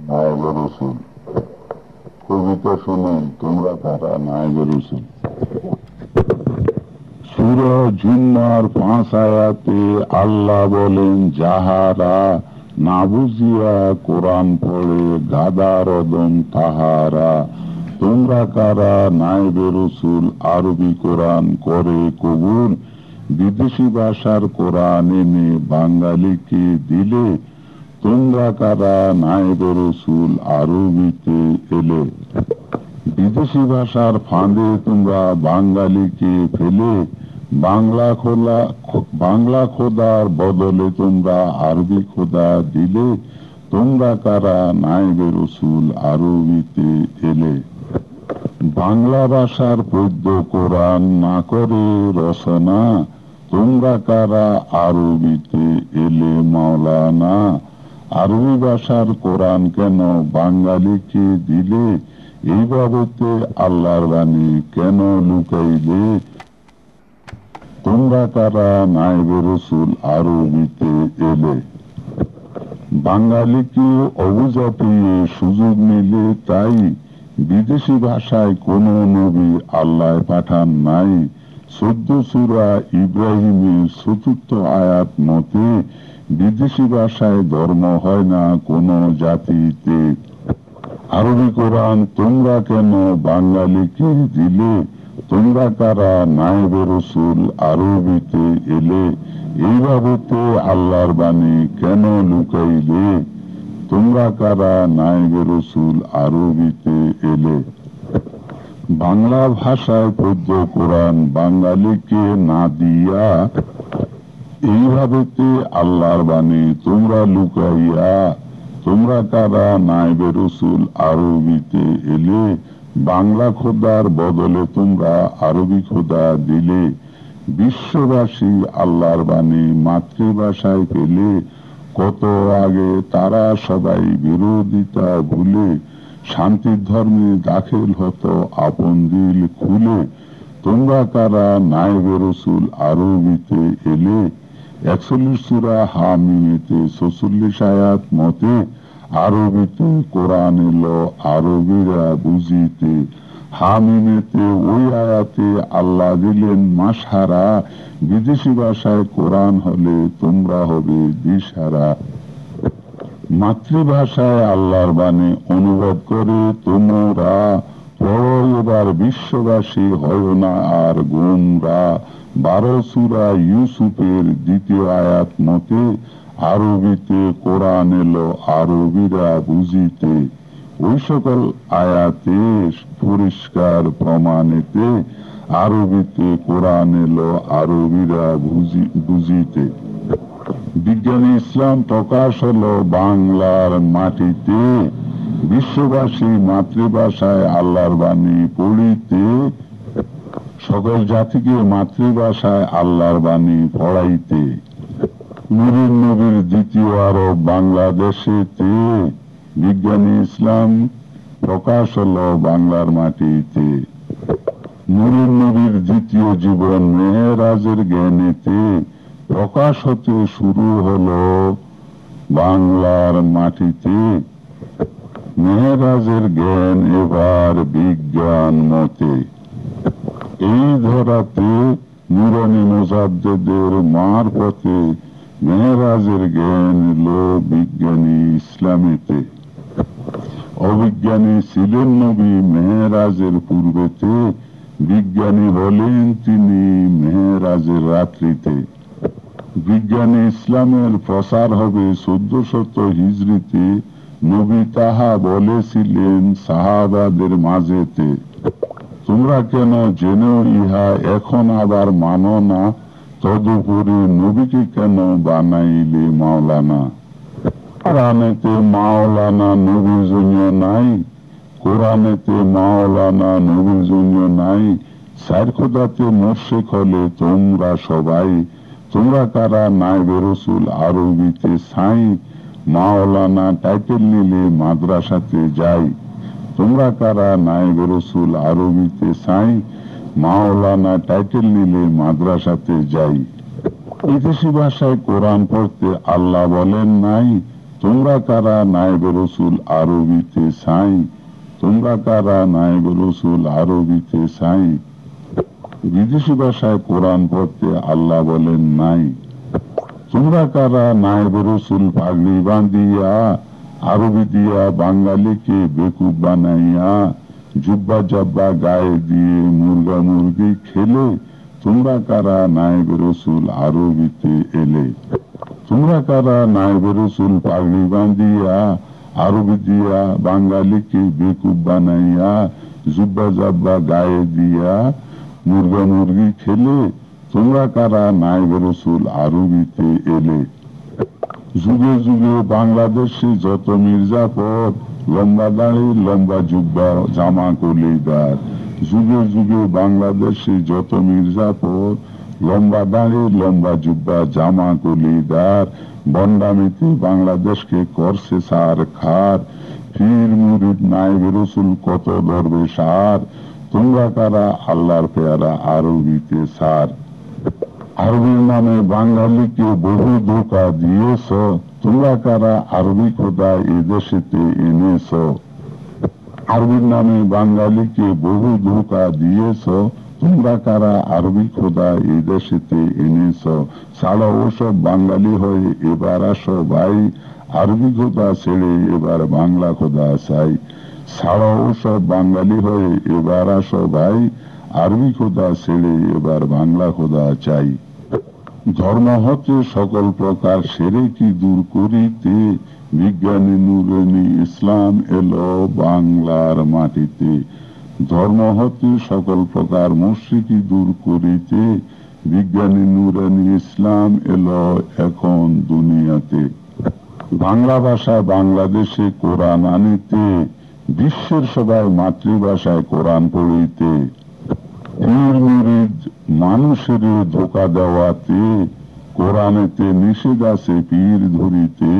নায়েবে রসুল। কবিতা শুনুন, তোমরা কারা নায়েবে রসুল। সূরা জুম্মার 5 আয়াতে আল্লাহ বলেন, যাহারা না বুঝিয়া কোরআন পড়ে গাদার অদম তাহারা। তোমরা কারা নায়েবে রসুল আরবি কোরআন করে কবুল, বিদেশি ভাষার কোরআন এনে বাঙালিকে দিলে। তোমরা কারা নায়েবে রসুল আরবিতে এলে, বিদেশি ভাষার ফাঁদে তোমরা বাঙালিকে ফেলে। বাংলা খোদার বদলে তোমরা আরবি খোদা দিলে। তোমরা কারা নায়েবে রসুল আরবিতে এলে, বাংলা ভাষার পদ্য কোরআন না করে রচনা। তোমরা কারা আরবিতে এলে মাওলানা, আরবি ভাষার কোরআন কেন বাঙালিকে দিলে। এই বাবতে আল্লাহর বাণী কেন লুকাইলে। তোমরা কারা নায়েবে রসুল আরবিতে এলে, বাঙালিকে অবুঝাতে সুযোগ মিলে তাই। বিদেশি ভাষায় কোন নবী আল্লাহ পাঠান নাই। 14 সূরা ইব্রাহিমের 4th আয়াত মতে বিদেশি ভাষায় ধর্ম হয় না কোন জাতিতে। আরবি কোরআন তোমরা কেন বাঙালিকে দিলে। তোমরা কারা নায়েবে রসুল আরবিতে এলে, এই বাবতে আল্লাহর বাণী কেন লুকাইলে। তোমরা কারা নায়েবে রসুল আরবিতে এলে, বাংলা ভাষায় পদ্য কোরআন বাঙালিকে না দিয়া। এইভাবেতে আল্লাহর বাণী তোমরা লুকাইয়া। তোমরা কারা নায়েবে রসুল আরবিতে এলে, বাংলা খোদার বদলে তোমরা আরবি খোদা দিলে। বিশ্ববাসী আল্লাহর বাণী মাতৃভাষায় পেলে। কত আগে তারা সবাই বিরোধিতা ভুলে, শান্তির ধর্মে দাখিল হতো আপন দিল খুলে। তোমরা কারা নায়েবে রসুল আরবিতে এলে, 41 সূরা হামিমেতে 46 আয়াত মতে আরবিতে কোরআন এলো আরবিরা বুঝিতে। হামিমেতে ওই আয়াতে আল্লাহ দিলেন মাসহারা, বিদেশি ভাষায় কোরআন হলে তোমরা হবে দিশারা। মাতৃভাষায় আল্লাহর বাণী অনুবাদ করে তোমরা পড়ো এবার, বিশ্ববাসী হয় না আর গোমরা। 12 সূরা ইউসুফের 2য় আয়াত মতে আরবিতে কোরআন এলো আরবিরা বুঝিতে। ওই সকল আয়াতে পরিষ্কার প্রমাণেতে আরবিতে কোরআন এলো আরবিরা বুঝিতে। বিজ্ঞানী ইসলাম প্রকাশ হলো বাংলার মাটিতে, বিশ্ববাসী মাতৃভাষায় আল্লাহর বাণী পড়িতে। সকল জাতিকে মাতৃভাষায় আল্লাহর বাণী পড়াইতে। নূরের নবীর 2য় আরব বাংলাদেশেতে, বিজ্ঞানী ইসলাম প্রকাশ হলো বাংলার মাটিতে। নূরের নবীর 2য় জীবন মেহেরাজের জ্ঞানেতে, প্রকাশ হতে শুরু হলো বাংলার মাটিতে। মেহেরাজের জ্ঞান এবার বিজ্ঞান মতে। এই ধরাতে নুরানি মুজাদ্দেদের মারফতে মেহেরাজের জ্ঞান এলো বিজ্ঞানী ইসলামেতে। অবিজ্ঞানী ছিলেন নবী মেহেরাজের পূর্বেতে, বিজ্ঞানী হলেন তিনি মেহেরাজের রাত্রিতে। বিজ্ঞানী ইসলামের প্রসার হবে 1400 হিজরিতে, নবী তাহা বলেছিলেন সাহাবাদের মাঝেতে। তোমরা কেন জেনেও ইহা এখন আবার মানো না, তদুপরি নবীকে কেন বানাইলে মাওলানা। কোরআনেতে মাওলানা নবীর জন্য নাই, কোরআনেতে মাওলানা নবীর জন্য নাই। 4 খোদাতে মোর্শেক হলে তোমরা সবাই। তোমরা কারা নায়েবে রসুল আরবিতে ছাই, মাওলানা টাইটেল নিলে মাদ্রাসাতে যাই। তোমরা কারা নায়েবে রসুল আরবিতে ছাই, মাওলানা টাইটেল নিলে মাদ্রাসাতে যাই। বিদেশি ভাষায় কোরআন পড়তে আল্লাহ বলেন নাই, তোমরা কারা নায়েবে রসুল আরবিতে সাই, তোমরা কারা নায়েবে রসুল আরবিতে সাই। বিদেশি ভাষায় কোরআন পড়তে আল্লাহ বলেন নাই। তোমরা কারা নায়েবে রসুল পাগড়ি বাঁধিয়া আরবি দিয়া বাঙালিকে বেকুব বানাইয়া জুব্বা জব্বা গায়ে দিয়ে মুরগা মুরগি খেলে, তোমরা কারা নায়েবে রসুল আরবিতে এলে। তোমরা কারা নায়েবে রসুল পাগড়ি বাঁধিয়া আরবি দিয়া বাঙালিকে বেকুব বানাইয়া জুব্বা জব্বা গায়ে দিয়া মুরগা মুরগি খেলে, তোমরা কারা নায়েবে রসুল আরবিতে এলে। যুগে যুগে বাংলাদেশে যত মির্জাফর, লম্বা দাড়ি লম্বা জুব্বা জামা কলিদার। যুগে যুগে বাংলাদেশে যত মির্জাফর, লম্বা দাড়ি লম্বা জুব্বা জামা কলিদার। বন্ডামিতে বাংলাদেশকে করছে সার খার, পীর মুরিদ নায়েবে রসুল কত ধরবে সার। তোমরা কারা আল্লাহর পেয়ারা আরবিতে সার। আরবির নামে বাঙালিকে বহু ধোঁকা দিয়েছ, তোমরা কারা আরবি খোদা এদেশেতে এনেছ। আরবির নামে বাঙালিকে বহু ধোঁকা দিয়েছ, তোমরা কারা আরবি খোদা এদেশেতে এনেছ। ছাড়া ওসব বাঙালি হয়ে এবার আসো ভাই, আরবি খোদা ছেড়ে এবার বাংলা খোদা চাই। ছাড়া ওসব বাঙালি হয়ে এবার আসো ভাই, আরবি খোদা ছেড়ে এবার বাংলা খোদা চাই। ধর্ম হতে সকল প্রকার সেরেকি দূর করিতে, বিজ্ঞানী নুরানি ইসলাম এলো বাংলার মাটিতে। ধর্ম হতে সকল প্রকার মুশরিকি দূর করিতে, বিজ্ঞানী নুরানি ইসলাম এলো এখন দুনিয়াতে। বাংলা ভাষা বাংলাদেশে কোরআন আনিতে, বিশ্বের সবাই মাতৃভাষায় কোরআন পড়িতে। পীর মুরিদ মানুষের ধোঁকা দেওয়াতে, কোরআনেতে নিষেধ আছে পীর ধরিতে।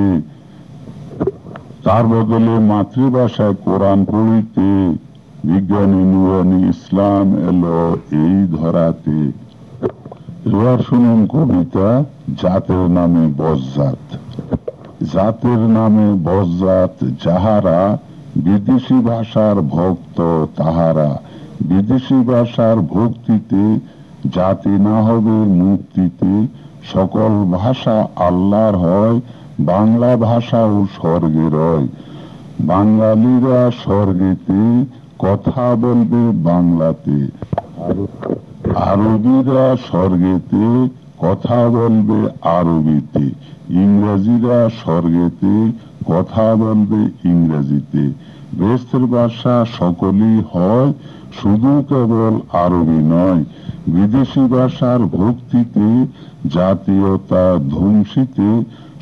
তার বদলে মাতৃভাষায় কোরআন পড়িতে, বিজ্ঞানী নুরানি ইসলাম এলো এই ধরাতে। এবার শুনুন কবিতা জাতের নামে বজ্জাত। জাতের নামে বজ্জাত যাহারা, বিদেশি ভাষার ভক্ত তাহারা। বিদেশি ভাষার ভক্তিতে জাতি না হবে মুক্তিতে। সকল ভাষা আল্লাহর হয়, বাংলা ভাষাও স্বর্গে রয়। বাঙালিরা স্বর্গেতে কথা বলবে বাংলাতে, আরবিরা স্বর্গেতে কথা বলবে আরবিতে। ইংরেজিরা স্বর্গেতে কথা বলবে ইংরেজিতে। বেহেশতের ভাষা সকলই হয়, শুধু কেবল আরবি নয়। বিদেশি ভাষার ভক্তিতে জাতীয়তা ধ্বংসিতে,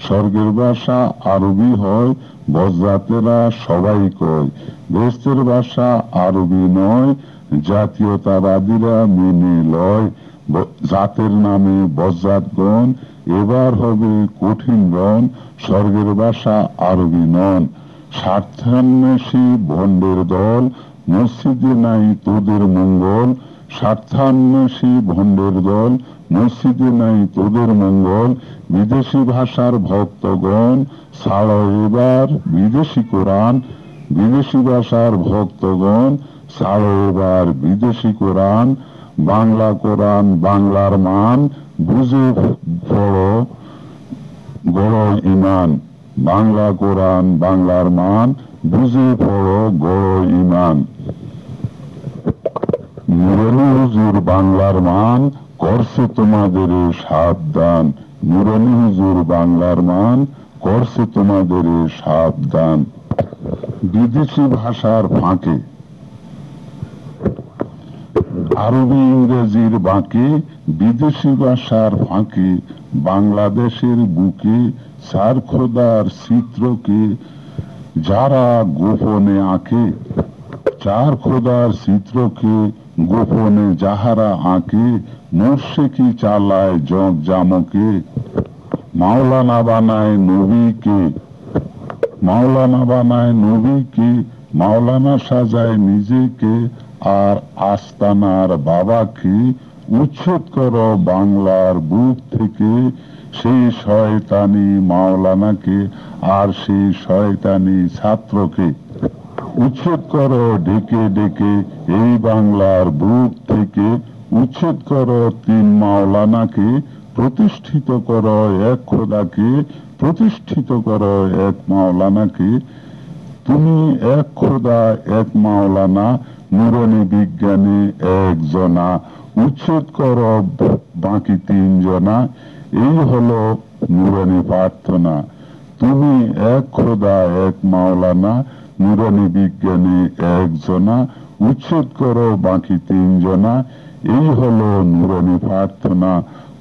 স্বর্গের ভাষা আরবি হয়, বজ্জাতেরা সবাই কয়। বেহেশতের ভাষা আরবি নয়, জাতীয়তাবাদীরা মেনে লয়। জাতের নামে বজ্জাতগণ এবার হবে কঠিন রণ, স্বর্গের ভাষা আরবি নন। স্বার্থান্বেষী ভণ্ডের দল, মসজিদে নাই তোদের মঙ্গল। স্বার্থান্বেষী ভণ্ডের দল, মসজিদে নাই তোদের মঙ্গল। বিদেশি ভাষার ভক্তগণ ছাড়ো এবার বিদেশি কোরআন। বিদেশি ভাষার ভক্তগণ ছাড়ো এবার বিদেশি কোরআন। বাংলা কোরআন বাংলার মান, বুঝে পড়ো গড় ইমান। বাংলা কোরআন বাংলার মান, বুঝে পড়ো গড় ইমান। নুরানি হুজুর বাংলার মান, করছে তোমাদের সাবধান। নুরানি হুজুর বাংলার মান, করছে তোমাদের সাবধান। বিদেশি ভাষার ফাঁকে আরবি ইংরেজির বাঁকে, বিদেশি ভাষার ফাঁকে বাংলাদেশের বুকে চার খোদার চিত্রকে যারা গোপনে আঁকে। চার খোদার চিত্রকে গোপনে যাহারা আঁকে, মোর্শেকি চালায় জগ জামকে। মাওলানা বানায় নবীকে, মাওলানা বানায় নবীকে। মাওলানা সাজায় নিজেকে আর আস্তানার বাবাকে। উচ্ছেদ করো বাংলার বুক থেকে সেই শয়তানি মাওলানাকে। আর সেই শয়তানি ছাত্রকে উচ্ছেদ করো ডেকে ডেকে এই বাংলার বুক থেকে। উচ্ছেদ করো তিন মাওলানাকে, প্রতিষ্ঠিত করো এক খোদাকে, প্রতিষ্ঠিত করো এক মাওলানাকে। তুমি এক খোদা এক মাওলানা, নুরানি বিজ্ঞানী একজনা। উচ্ছেদ করো বাকি তিনজনা, এই হলো নুরানি প্রার্থনা। তুমি এক খোদা এক মাওলানা, নুরানি বিজ্ঞানী একজনা। উচ্ছেদ করো বাকি তিনজনা, এই হলো নুরানি প্রার্থনা।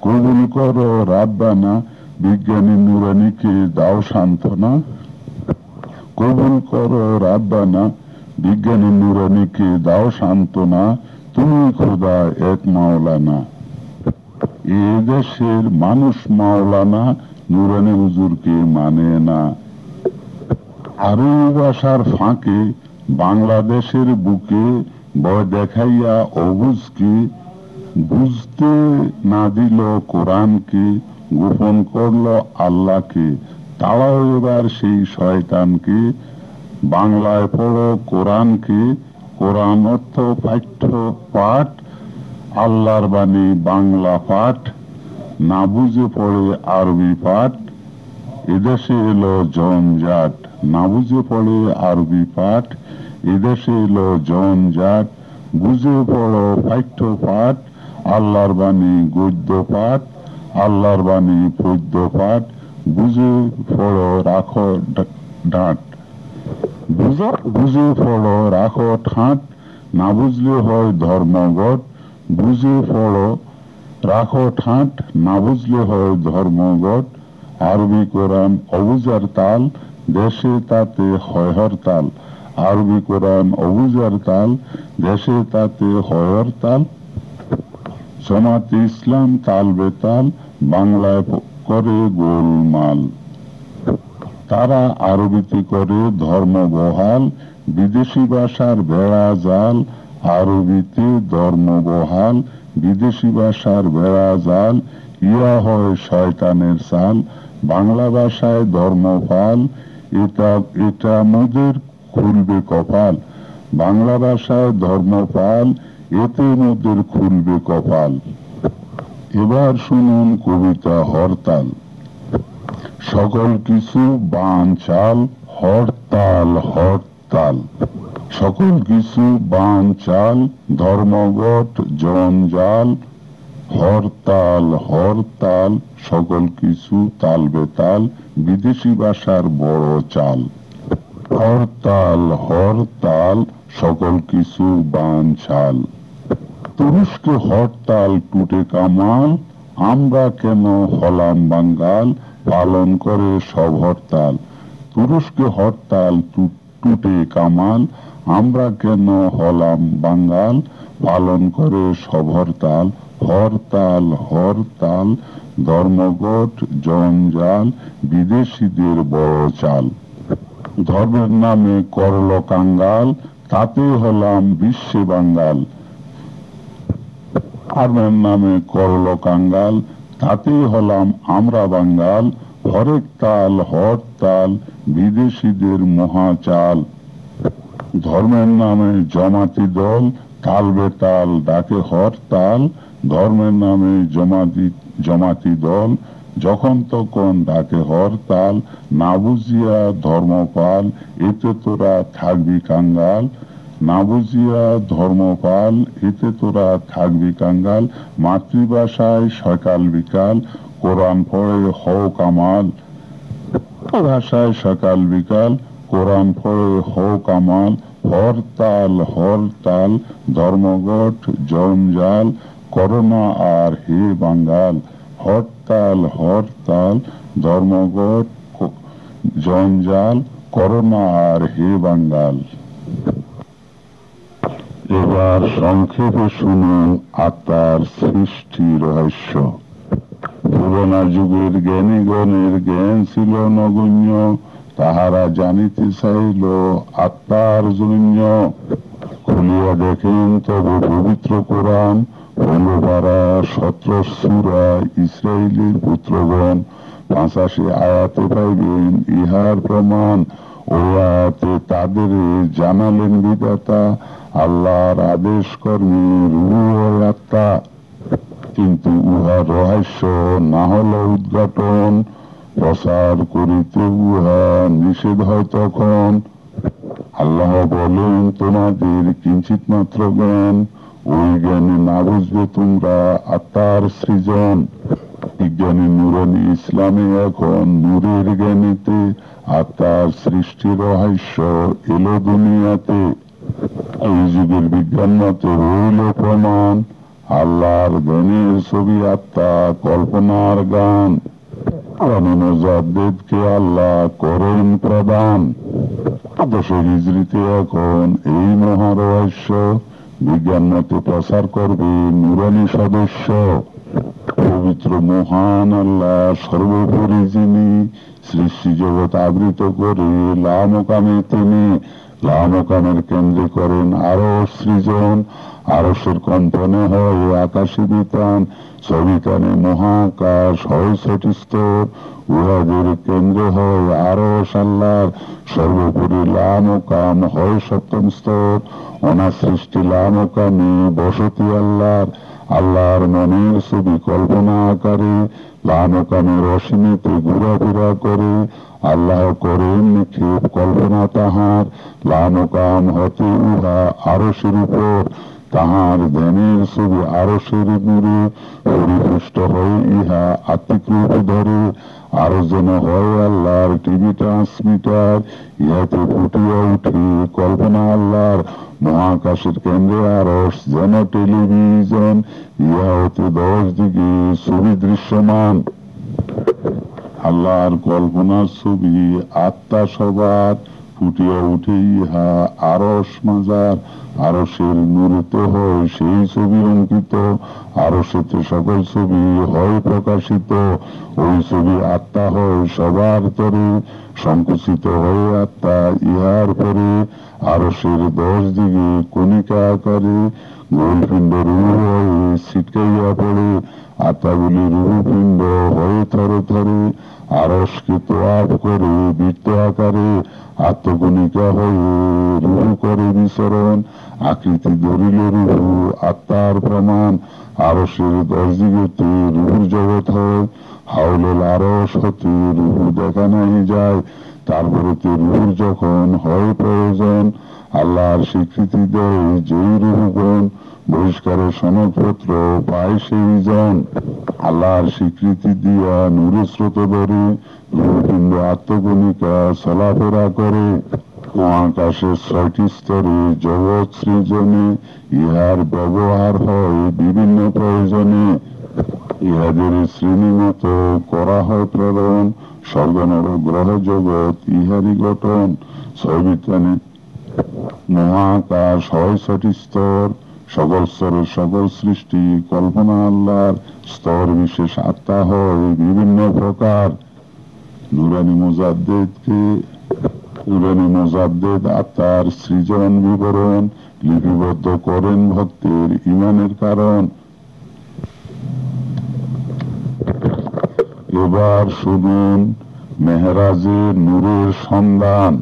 কবুল করো রাব্বানা, বিজ্ঞানী নুরানিকে দাও সান্ত্বনা। কবুল করো রাব্বানা, বিজ্ঞানী নুরানিকে দাও সান্ত্বনা। তুমি খোদা এক মাওলানা। এ দেশের মানুষ মাওলানা নুরানি হুজুরকে মানে না। আরবি ভাষার ফাঁকে বাংলাদেশের বুকে ভয় দেখাইয়া অবুজকে, বুঝতে না দিল কোরআনকে, গোপন করল আল্লাহকে। তাড়াও এবার সেই শয়তানকে, বাংলায় পড়ো কোরআনকে। কোরআন অর্থ পাঠ্য পাঠ, আল্লাহর বাণী বাংলা পাঠ, না বুঝে পড়ে আরবি পাঠ। এদেশে এলো জঞ্জাট, না বুঝে পড়ে আরবি পাঠ। এদেশে এলো জঞ্জাট, বুঝে পড়ো পাঠ্য পাঠ, আল্লাহর বাণী গদ্য পাঠ, আল্লাহর বাণী পদ্য পাঠ। বুঝে পড়ো রাখো ডাঁট, বুঝে পড়ো রাখো ঠাঁট, না বুঝলে হয় ধর্মঘট। বুঝে পড়ো রাখো ঠাঁট, না বুঝলে হয় ধর্মঘট। আরবি কোরআন অবুজার তাল, দেশে তাতে হয় হরতাল। আরবি কোরআন অবুজার তাল, দেশে তাতে হয় হরতাল। জামাতে ইসলাম তাল বেতাল, বাংলায় করে গোলমাল। তারা আরবিতে করে ধর্ম বহাল, বিদেশি ভাষার বেড়া জাল। আরবিতে ধর্ম বহাল, বিদেশি ভাষার বেড়া জাল। ইয়া হয় শয়তানের চাল, বাংলা ভাষায় ধর্মপাল। এটা মোদের খুলবে কপাল, বাংলা ভাষায় ধর্মপাল। এতে মোদের খুলবে কপাল। এবার শুনুন কবিতা হরতাল। সকল কিছু বানচাল, হরতাল হরতাল। সকল কিছু বানচাল, ধর্মঘট জঞ্জাল। হরতাল হরতাল, সকল কিছু তাল বেতাল, বিদেশি ভাষার বড় চাল। হরতাল হরতাল, সকল কিছু বানচাল। তুরস্কে হরতাল টুটে কামাল, আমরা কেন হলাম বাঙ্গাল, পালন করে সব হরতাল। তুরস্কে হরতাল টুটে কামাল, আমরা কেন হলাম বাঙ্গাল, পালন করে সব হরতাল। হরতাল হরতাল, ধর্মঘট জঞ্জাল, বিদেশিদের বড় চাল। ধর্মের নামে করল কাঙ্গাল, তাতে হলাম বিশ্বে বাঙ্গাল। ধর্মের নামে করল কাঙ্গাল, তাতেই হলাম আমরা বাঙ্গাল। হরেক তাল হরতাল, বিদেশিদের মহাচাল। ধর্মের নামে জমাতি দল, তাল বেতাল ডাকে হরতাল। ধর্মের নামে জমাতি দল, যখন তখন ডাকে হরতাল। না বুঝিয়া ধর্মপাল, এতে তোরা থাকবি কাঙ্গাল। না বুঝিয়া ধর্মপাল, এতে তোরা থাকবি কাঙ্গাল। মাতৃভাষায় সকাল বিকাল, কোরআন পড়ে হও কামাল। ভাষায় সকাল বিকাল, কোরআন পড়ে হও কামাল। হরতাল হরতাল, ধর্মঘট জঞ্জাল, করোনা আর হে বাঙ্গাল। হরতাল হরতাল, ধর্মঘট জঞ্জাল, করোনা আর হে বাঙ্গাল। এবার সংক্ষেপে শুনুন আত্মার সৃষ্টি রহস্য। পুরোনা যুগের জ্ঞানীগণের জ্ঞান ছিল নগণ্য, তাহারা জানিতে চাইল আত্মার জন্য। খুলিয়া দেখেন তবে পবিত্র কোরআন, 15 পারা 17 সূরা ইসরাইলের পুত্রগণ। 85 আয়াতে পাইবেন ইহার প্রমাণ। ও আয়াতে তাদের জানালেন বিধাতা আল্লাহর আদেশ কর্মে রূহ ও আত্মা, কিন্তু উহার রহস্য না হলে উদ্ঘাটন প্রসার করিতে উহা নিষেধ হয় তখন। আল্লাহ বলেন, তোমাদের কিঞ্চিত মাত্র জ্ঞান, ওই জ্ঞানে না বুঝবে তোমরা আত্মার সৃজন। বিজ্ঞানী নুরানি ইসলামে এখন নূরের জ্ঞানীতে আত্মার সৃষ্টির রহস্য এলো দুনিয়াতে। এই যুগের বিজ্ঞান মতে হইল প্রমাণ আল্লাহর জ্ঞানের ছবি আত্মা কল্পনার গান। অনুজাদেরকে আল্লাহ করেন প্রদান। 10 হিজরিতে এখন এই মহারহস্য বিজ্ঞান মতে প্রসার করবে নুরানি সদস্য। পবিত্র মহান আল্লাহ সর্বোপরি, যিনি সৃষ্টি জগৎ আবৃত করে লামকামে তিনি, লামকামের কেন্দ্রে করেন আরো সৃজন। আরশের কম্পনে হয় আকাশে বিতান, সবিতানে মহাকাশ হয় 6টি স্তর। উহাদের কেন্দ্রে হয় আরশ আল্লাহর, সর্বোপরি লামকাম হয় 7ম স্তর। অনার সৃষ্টি লামকামে বসতি আল্লাহর, আল্লাহর মনের ছবি কল্পনা আকারে লামকামের অসীমেতে ঘোরাফেরা করে। আল্লাহ করেন নিক্ষেপ কল্পনা তাহার, লামকাম হতে উহা আরশের উপর। তাহার ধ্যানের ছবি আরশের নূরে পরিপুষ্ট হয়ে ইহা আত্মিক রূপ ধরে। আরো যেন হয় আল্লাহর টিভি ট্রান্সমিটার, ইহাতে ফুটিয়া উঠে কল্পনা আল্লাহর। মহাকাশের কেন্দ্রে আরশ যেন টেলিভিশন, ইহা হতে 10 দিকে ছবি দৃশ্যমান। আল্লাহর কল্পনার ছবি আত্মা সবার, ফুটিয়া উঠে ইহা আরশ মাজার। আরশের নূরেতে হয় সেই ছবি অঙ্কিত, আরশেতে সকল ছবি হয় প্রকাশিত। ওই ছবি আত্মা হয় সবার তরে, সংকুচিত হয়ে আত্মা ইহার পরে। আরশের 10 দিকে কণিকা আকারে গোলপিণ্ড রূহ হয়ে ছিটকাইয়া পড়ে। আত্মাগুলি রূহপিণ্ড হয়ে থরে থরে আরশকে তোয়াব করে বৃত্ত আকারে। আত্মকণিকা হয়ে রূহ করে বিচরণ, আকৃতি ধরিল রূহ আত্মার প্রমাণ। আরশের 10 দিকেতে রূহ জগৎ হয়, হাওলের আরশ হতে রূহ দেখা নাই যায়। তারপরেতে রূহ যখন হয় প্রয়োজন, আল্লাহর স্বীকৃতি দেয় যেই রূহগণ, বহিষ্কারের সনদপত্র পায় সেই জন। আল্লাহর স্বীকৃতি দিয়া নূরের স্রোত ধরে রূহপিণ্ড আত্মকণিকা চলাফেরা করে। মহাকাশের 6টি স্তরে জগৎ সৃজনে ইহার ব্যবহার হয় বিভিন্ন প্রয়োজনে। ইহাদের শ্রেণী মতো করা হয় প্রেরণ, স্বর্গ নরক গ্রহ জগৎ ইহারই গঠন। 6 বিজ্ঞানে মহাকাশ হয় 6টি স্তর, সকল স্তরের সকল সৃষ্টি কল্পনা আল্লাহর। স্তর বিশেষ আত্মা হয় বিভিন্ন প্রকার। নুরানি মুজাদ্দেদ আত্মার সৃজন বিবরণ লিপিবদ্ধ করেন ভক্তের ইমানের কারণ। এবার শুনুন মেহরাজের নূরের সন্ধান।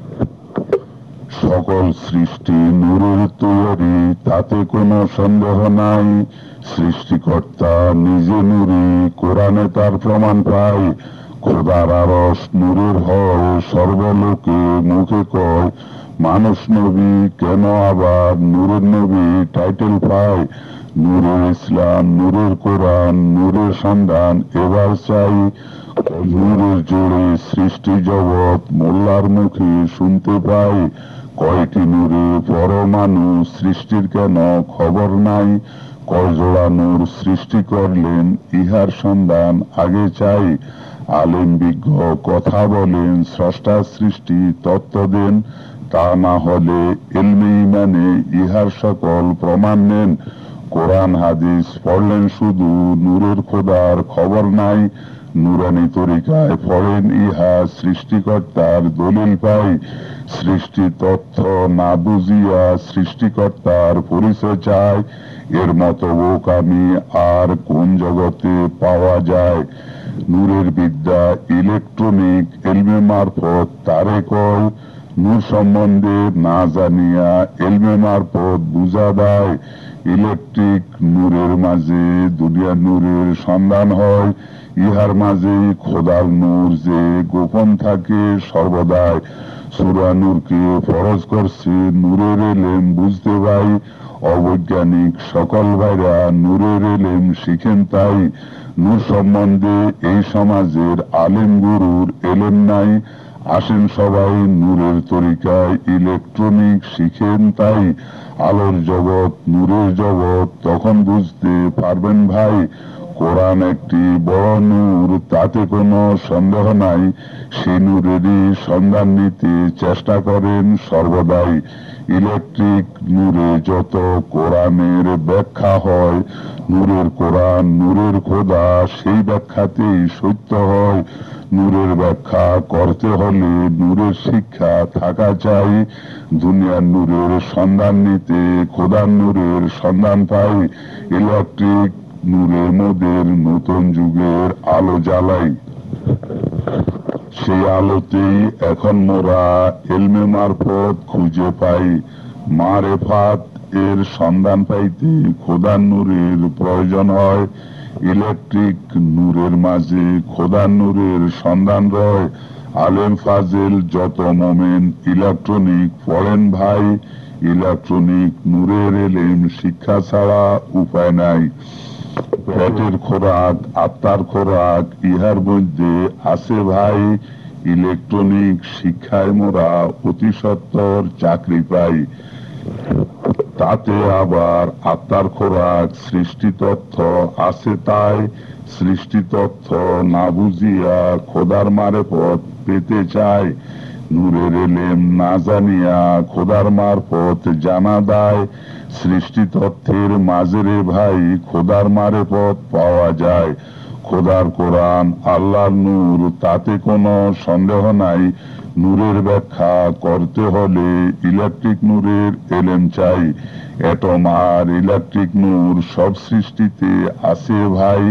সকল সৃষ্টি নূরের তৈরি, তাতে কোনো সন্দেহ নাই। সৃষ্টিকর্তা নিজে নূরে, কোরআনে তার প্রমাণ পাই। খোদার আরশ নূরের হয় সর্বলোকে, মুখে কয় মানুষ নবী, কেন আবার নূরের নবী টাইটেল পায়। নূরের ইসলাম, নূরের কোরআন, নূরের সন্ধান এবার চাই। নূরের জোরে সৃষ্টি জগৎ মোল্লার মুখে শুনতে পাই। কয়টি নূরে পরমাণু সৃষ্টির কেন খবর নাই। কয় জোড়া নূর সৃষ্টি করলেন ইহার সন্ধান আগে চাই। আলেম বিজ্ঞ কথা বলেন, স্রষ্টা সৃষ্টি তত্ত্ব দেন। তা না হলে ইলমে ইমানে ইহার সকল প্রমাণ নেন। কোরআন হাদিস পড়লেন শুধু, নূরের খোদার খবর নাই। নুরানি তরিকায় পড়েন ইহা, সৃষ্টিকর্তার দলিল পাই। সৃষ্টি তথ্য না বুঝিয়া সৃষ্টিকর্তার পরিচয় চায়। এর মতো বোকামি আর কোন জগতে পাওয়া যায়। নূরের বিদ্যা ইলেকট্রনিক এলমে মারফত তারে কয়, নূর সম্বন্ধে না জানিয়া এলমে মারফত বুঝা দেয়। ইলেকট্রিক নূরের মাঝে দুনিয়ার নূরের সন্ধান হয়, ইহার মাঝে খোদার নূর যে গোপন থাকে সর্বদাই। সূরা নূরকে ফরজ করছে নূরের এলেম বুঝতে পাই, অবৈজ্ঞানিক সকল ভাইরা নূরের এলেম শিখেন তাই। নূর সম্বন্ধে এই সমাজের আলেম গুরুর এলেম নাই, আসেন সবাই নূরের তরিকায় ইলেকট্রনিক শিখেন তাই। আলোর জগৎ নূরের জগৎ তখন বুঝতে পারবেন ভাই, কোরআন একটি বড় নূর তাতে কোনো সন্দেহ নাই, সেই নূরেরই সন্ধান নিতে চেষ্টা করেন সর্বদাই। ইলেকট্রিক নূরে যত কোরআনের ব্যাখ্যা হয়, নূরের কোরআন নূরের খোদা সেই ব্যাখ্যাতেই সত্য হয়। নূরের ব্যাখ্যা করতে হলে নূরের শিক্ষা থাকা চাই, দুনিয়ার নূরের সন্ধান নিতে খোদার নূরের সন্ধান পাই। ইলেকট্রিক নূরের মোদের নতুন যুগের আলো জ্বালাই, সেই আলোতেই এখন মোরা এলমে মারফত খুঁজে পাই। মারেফাত এর সন্ধান পাইতে খোদার নূরের প্রয়োজন হয়, ইলেকট্রিক নূরের মাঝে খোদার নূরের সন্ধান রয়। আলেম ফাজেল যত মোমেন ইলেকট্রনিক পড়েন ভাই, ইলেকট্রনিক নূরের এলেম শিক্ষা ছাড়া উপায় নাই। পেটের খোরাক আত্মার খোরাক ইহার মধ্যে আছে ভাই, ইলেকট্রনিক শিক্ষায় মোরা অতি সত্বর চাকরি পাই। তাতে আবার আত্মার খোরাক সৃষ্টি তথ্য আছে তাই, সৃষ্টি তথ্য না বুঝিয়া খোদার মারফত পেতে চায়। নূরের এলেম না জানিয়া খোদার মারফত জানা দেয়, সৃষ্টি তথ্যের মাঝেরে ভাই খোদার মারফত পাওয়া যায়। খোদার কোরআন আল্লাহর নূর তাতে কোনো সন্দেহ নাই, নূরের ব্যাখ্যা করতে হলে ইলেকট্রিক নূরের এলেম চাই। এটম আর ইলেকট্রিক নূর সব সৃষ্টিতে আছে ভাই,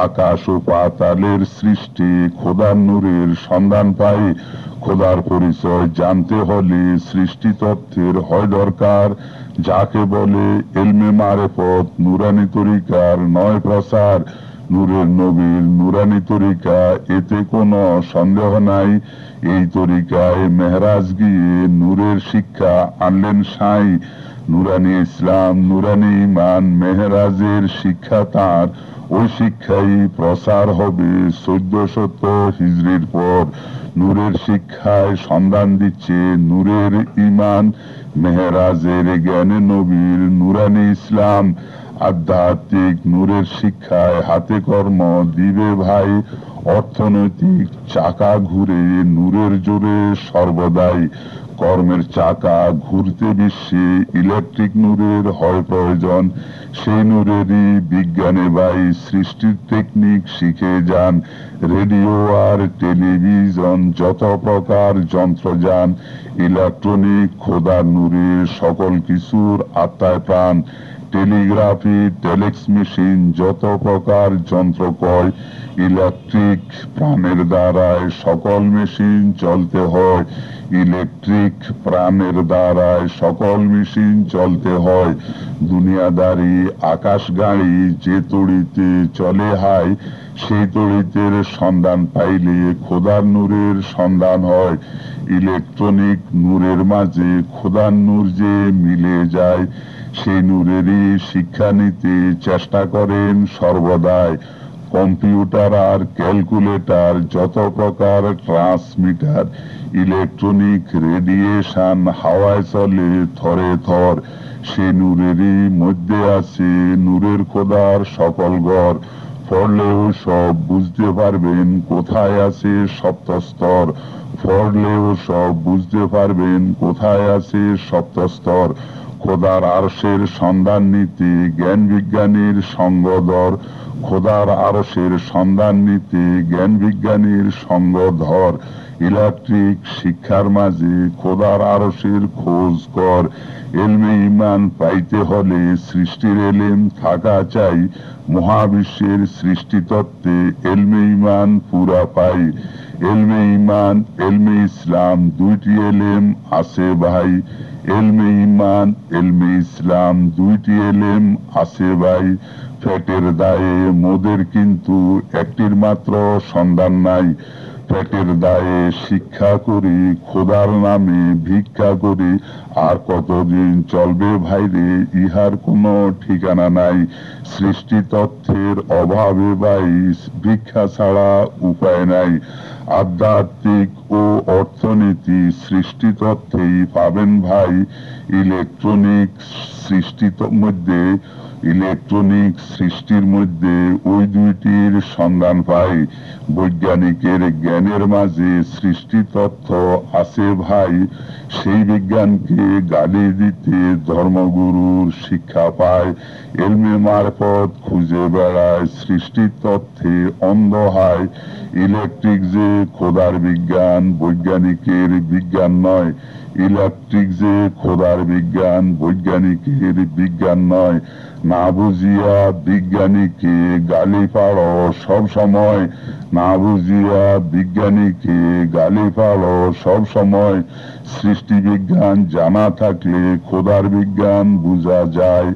আকাশ ও পাতালের সৃষ্টি খোদার নূরের সন্ধান পাই। খোদার পরিচয় জানতে হলে সৃষ্টি তথ্যের হয় দরকার, যাকে বলে এলমে মারেফত নুরানি তরিকার নয় প্রসার। নূরের নবীর নুরানি তরিকা এতে কোনো সন্দেহ নাই, এই তরিকায় মেহরাজ গিয়ে নূরের শিক্ষা আনলেন সাই। নুরানি ইসলাম নুরানি ইমান মেহরাজের শিক্ষা তার, ওই শিক্ষাই প্রসার হবে 1400 হিজরির পর। নূরের শিক্ষায় সন্ধান দিচ্ছে নূরের ইমান, মেহরাজের জ্ঞানে নবীর নুরানি ইসলাম। আধ্যাত্মিক নূরের শিক্ষায় হাতে কর্ম দিবে ভাই, অর্থনৈতিক চাকা ঘুরে নূরের জোরে সর্বদাই। কর্মের চাকা ঘুরতে বিশ্বে ইলেকট্রিক নূরের হয় প্রয়োজন, সেই নূরেরই বিজ্ঞানে ভাই সৃষ্টির টেকনিক শিখে যান। রেডিও আর টেলিভিশন যত প্রকার যন্ত্রযান, ইলেকট্রনিক খোদার নূরের সকল কিছুর আত্মায় প্রাণ। টেলিগ্রাফি টেলেক্স মেশিন যত প্রকার যন্ত্র কয়, ইলেকট্রিক প্রাণের দ্বারায় সকল মেশিন চলতে হয়। ইলেকট্রিক প্রাণের দ্বারায় সকল মেশিন চলতে হয়। দুনিয়াদারি আকাশ গাড়ি যে তড়িতে চলে হাই, সেই তড়িতের সন্ধান পাইলে খোদার নূরের সন্ধান হয়। ইলেকট্রনিক নূরের মাঝে খোদার নূর যে মিলে যায়, সেই নূরেরই শিক্ষা নিতে চেষ্টা করেন সর্বদাই। কম্পিউটার আর ক্যালকুলেটর যত প্রকার ট্রান্সমিটার, ইলেকট্রনিক রেডিয়েশন হাওয়ায় চলে থরে থর, সে নূরেরই মধ্যে আছে নূরের খোদার সকল ঘর। পড়লেও সব বুঝতে পারবেন কোথায় আছে সপ্তস্তর, পড়লেও সব বুঝতে পারবেন কোথায় আছে সপ্তস্তর। খোদার আরশের সন্ধান নিতে জ্ঞান বিজ্ঞানীর সঙ্গধর, খোদার আরশের সন্ধান নিতে জ্ঞান বিজ্ঞানীর সঙ্গধর। ইলেকট্রিক শিক্ষার মাঝে খোদার আরশের খোঁজ কর। এলমে ইমান পাইতে হলে সৃষ্টির এলেম থাকা চাই। মহাবিশ্বের সৃষ্টিতত্ত্বে এলমে ইমান পুরা পাই। এলমে ইমান এলমে ইসলাম দুইটি এলেম আছে ভাই। এলমে ইমান এলমে ইসলাম দুইটি এলেম আছে ভাই। পেটের দায়ে মোদের কিন্তু একটির মাত্র সন্ধান নাই। পেটের দায়ে শিক্ষা করি, খোদার নামে ভিক্ষা করি, আর কতদিন চলবে ভাইরে ইহার কোনো ঠিকানা নাই। সৃষ্টি তথ্যের অভাবে ভাই ভিক্ষা ছাড়া উপায় নাই। আধ্যাত্মিক ও অর্থনীতি সৃষ্টি তথ্যেই পাবেন ভাই। ইলেকট্রনিক সৃষ্টির মধ্যে ওই দুইটির সন্ধান পাই। বৈজ্ঞানিকের জ্ঞানের মাঝে সৃষ্টি তথ্য আছে ভাই। সেই বিজ্ঞানকে গালি দিতে ধর্মগুরুর শিক্ষা পায়। এলমে মারফত খুঁজে বেড়ায় সৃষ্টি তথ্যে অন্ধ হয়। ইলেকট্রিক যে খোদার বিজ্ঞান, বৈজ্ঞানিকের বিজ্ঞান নয়। ইলেকট্রিক যে খোদার বিজ্ঞান, বৈজ্ঞানিকের বিজ্ঞান নয়। না বুঝিয়া বিজ্ঞানীকে গালি পাড়ো সব সময়। না বুঝিয়া বিজ্ঞানীকে গালি পাড়ো সব সময়। সৃষ্টি বিজ্ঞান জানা থাকলে খোদার বিজ্ঞান বুঝা যায়।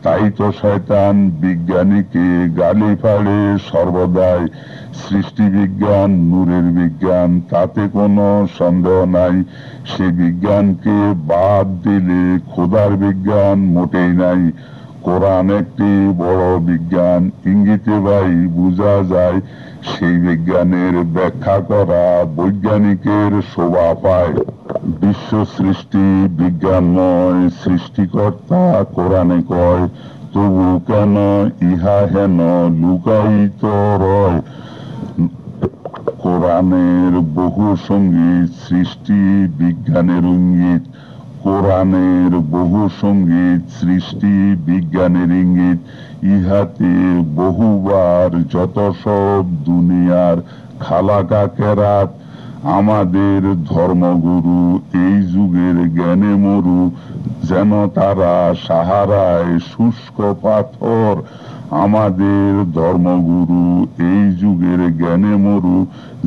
তাই তো শয়তান বিজ্ঞানীকে গালি পাড়ে সর্বদাই। সৃষ্টি বিজ্ঞান নূরের বিজ্ঞান, তাতে কোনো সন্দেহ নাই। সে বিজ্ঞানকে বাদ দিলে খোদার বিজ্ঞান মোটেই নাই। কোরআন একটি বড় বিজ্ঞান, ইঙ্গিতে ভাই বুঝা যায়। সেই বিজ্ঞানের ব্যাখ্যা করা বৈজ্ঞানিকের শোভা পায়। বিশ্ব সৃষ্টি বিজ্ঞানময়, সৃষ্টিকর্তা কোরআনে কয়, তবু কেন ইহা হেন লুকায়িত রয়। কোরআনের বহু সঙ্গীত সৃষ্টি বিজ্ঞানের ইঙ্গিত। কোরআনের বহু সঙ্গীত সৃষ্টি বিজ্ঞানের ইঙ্গিত। ইহাতে বহুবার যত সব দুনিয়ার খালাকা কেরাত। আমাদের ধর্মগুরু এই যুগের জ্ঞানে মরু, যেন তারা সাহারায় শুষ্ক পাথর। আমাদের ধর্মগুরু এই যুগের জ্ঞানে মরু,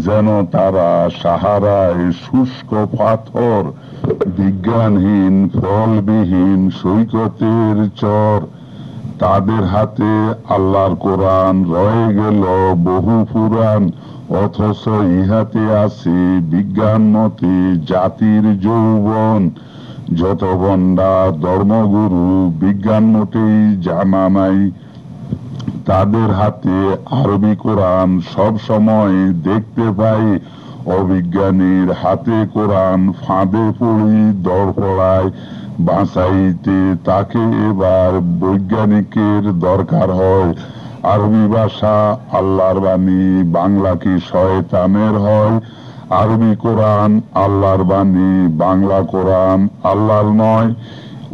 যেন তারা সাহারায় শুষ্ক পাথর। বিজ্ঞানহীন ফলবিহীন সৈকতের চর। তাদের হাতে আল্লাহর কোরআন রয়ে গেল বহু পুরাণ। অথচ ইহাতে আছে বিজ্ঞান মতে জাতির যৌবন। যত বন্ডা ধর্মগুরু বিজ্ঞান মোটেই জানা নাই। তাদের হাতে আরবি কোরআন সব সময় দেখতে পাই। অবিজ্ঞানীর হাতে কোরআন ফাঁদে পড়ি দর পড়ায়। বাঁচাইতে তাকে এবার বৈজ্ঞানিকের দরকার হয়। আরবি ভাষা আল্লাহর বাণী, বাংলা কি শয়তানের হয়? আরবি কোরআন আল্লাহর বাণী, বাংলা কোরআন আল্লাহর নয়।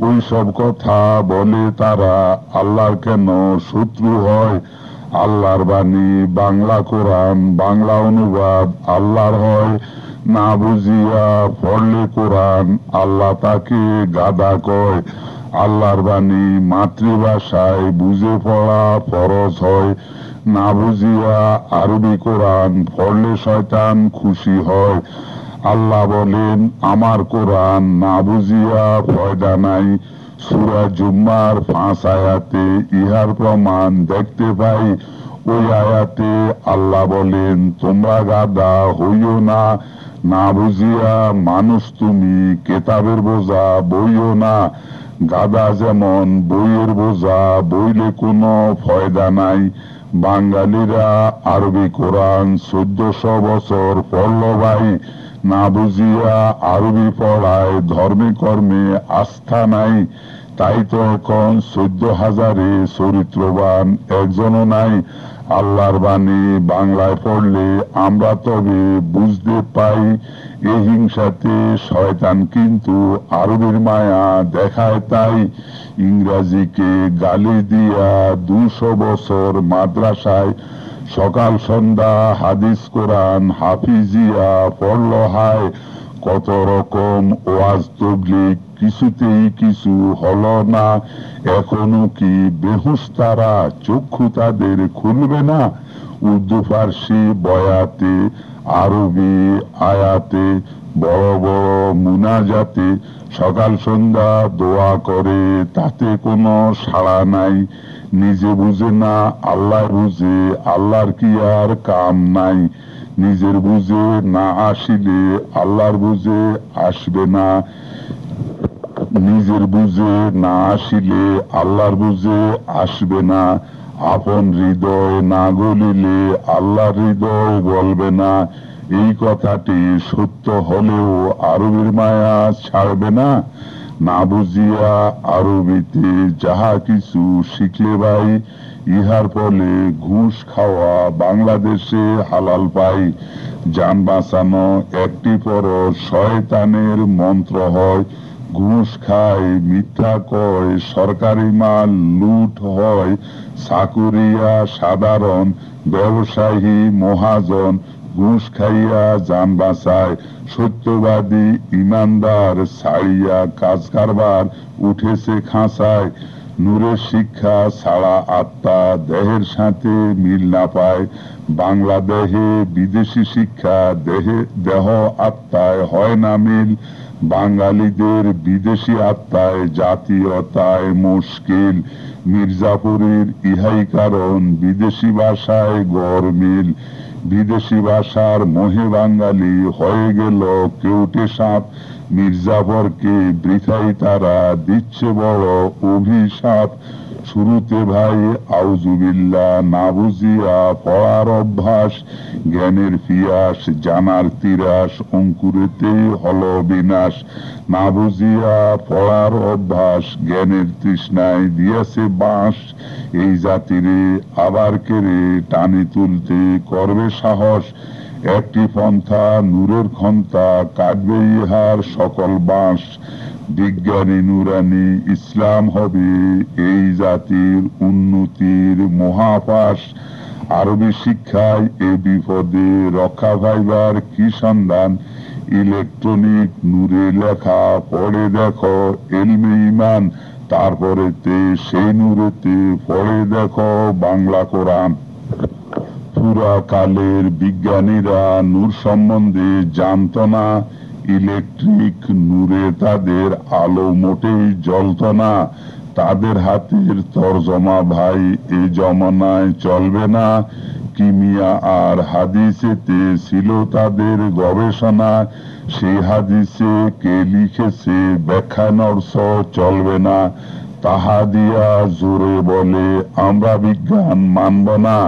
ওই সব কথা বলে তারা আল্লাহর কেন শত্রু হয়? আল্লাহর বাণী বাংলা কোরআন, বাংলা অনুবাদ আল্লাহর হয়। না বুঝিয়া পড়লে কোরআন আল্লাহ তাকে গাধা কয়। আল্লাহর বাণী মাতৃভাষায় বুঝে পড়া ফরজ হয়। না বুঝিয়া আরবি কোরআন পড়লে শয়তান খুশি হয়। আল্লাহ বলেন, আমার কোরআন না বুঝিয়া ফয়দা নাই। সূরা জুম্মার 5 আয়াতে ইহার প্রমাণ দেখতে পাই। ওই আয়াতে আল্লাহ বলেন, তোমরা গাধা হইও না। না বুঝিয়া মানুষ তুমি কেতাবের বোঝা বইও না। গাধা যেমন বইয়ের বোঝা বইলে কোনো ফয়দা নাই। বাঙালিরা আরবি কোরআন 1400 বছর পড়ল ভাই। না বুঝিয়া আরবি পড়ায় ধর্মে কর্মে আস্থা নাই। তাই তো এখন 14,000-এ চরিত্রবান একজনও নাই। আল্লাহর বাণী বাংলায় পড়লে আমরা তবে বুঝতে পাই, এই হিংসাতে শয়তান কিন্তু আরবির মায়া দেখায়। তাই ইংরাজিকে গালি দিয়া 200 বছর মাদ্রাসায় সকাল সন্ধ্যা হাদিস কোরআন হাফিজিয়া পড়ল হায়, কত রকম ওয়াজ তবলিগ কিছুতেই কিছু হলো না। এখনো কি বেহুশ তারা, চক্ষু তাদের খুলবে না? উর্দু ফার্সি বয়াতে, আরবি আয়াতে, বড় বড় মুনাজাতে সকাল সন্ধ্যা দোয়া করে, তাতে কোনো সাড়া নাই। নিজে বুঝে না আল্লাহ বুঝে, আল্লাহর কি আর কাম নাই? নিজের বুঝে না আসিলে আল্লাহর বুঝে আসবে না। নিজের বুঝে না আসিলে আল্লাহর বুঝে আসবে না। আপন হৃদয় না গলিলে আল্লাহর হৃদয় গলবে না। এই কথাটি সত্য হলেও আরবির মায়া ছাড়বে না। না বুঝিয়া আরবিতে যাহা কিছু শিখলে ভাই, ইহার ফলে ঘুষ খাওয়া বাংলাদেশে হালাল পাই। জান বাঁচানো একটি পর শয়তানের মন্ত্র হয়। ঘুষ খায়, মিথ্যা কয়, সরকারি মাল লুট হয়। চাকুরিয়া সাধারণ, ব্যবসায়ী মহাজন ঘুষ খাইয়া জান বাঁচায়। সত্যবাদী ইমানদার ছাড়িয়া কাজ কারবার উঠেছে খাঁচায়। নূরের শিক্ষা ছাড়া আত্মা দেহের সাথে মিল না পায়। বাংলাদেহে বিদেশি শিক্ষা দেহ আত্মায় হয় না মিল। বাঙালিদের বিদেশি আত্মায় জাতীয়তায় মুশকিল। মির্জাপুরের ইহাই কারণ, বিদেশি ভাষায় গরমিল। বিদেশি ভাষার মোহে বাঙালি হয়ে গেল কেউটে সাপ। মির্জাফরকে বৃথাই তারা দিচ্ছে বড় অভিশাপ। শুরুতে ভাই আউজুবিল্লাহ না বুঝিয়া পড়ার অভ্যাস, জ্ঞানের পিয়াস জানার তিরাস অঙ্কুরেতেই হলো বিনাশ। না বুঝিয়া পড়ার অভ্যাস জ্ঞানের তৃষ্ণায় দিয়েছে বাঁশ। এই জাতিরে আবার কেড়ে টানি তুলতে করবে সাহস। একটি পন্থা নূরের ক্ষমতা কাটবে ইহার সকল বাঁশ। বিজ্ঞানী নুরানি ইসলাম হবে এই জাতির উন্নতির মহাপাশ। আরবি শিক্ষায় এ বিপদে রক্ষা পাইবার কি সন্ধান? ইলেকট্রনিক নূরে লেখা পড়ে দেখো এলমে ইমান, তারপরেতে সেই নূরেতে পড়ে দেখো বাংলা কোরআন। পুরাকালের বিজ্ঞানীরা নূর সম্বন্ধে জানত না। ইলেকট্রিক নূরে তাদের আলো মোটেই জ্বলত না। তাদের হাতের তর্জমা ভাই এ জমানায় চলবে না। কিমিয়া আর হাদিসেতে ছিল তাদের গবেষণা। সেই হাদিসে কে লিখেছে ব্যাখ্যা নরস চলবে না। তাহা দিয়া জোরে বলে আমরা বিজ্ঞান মানব না।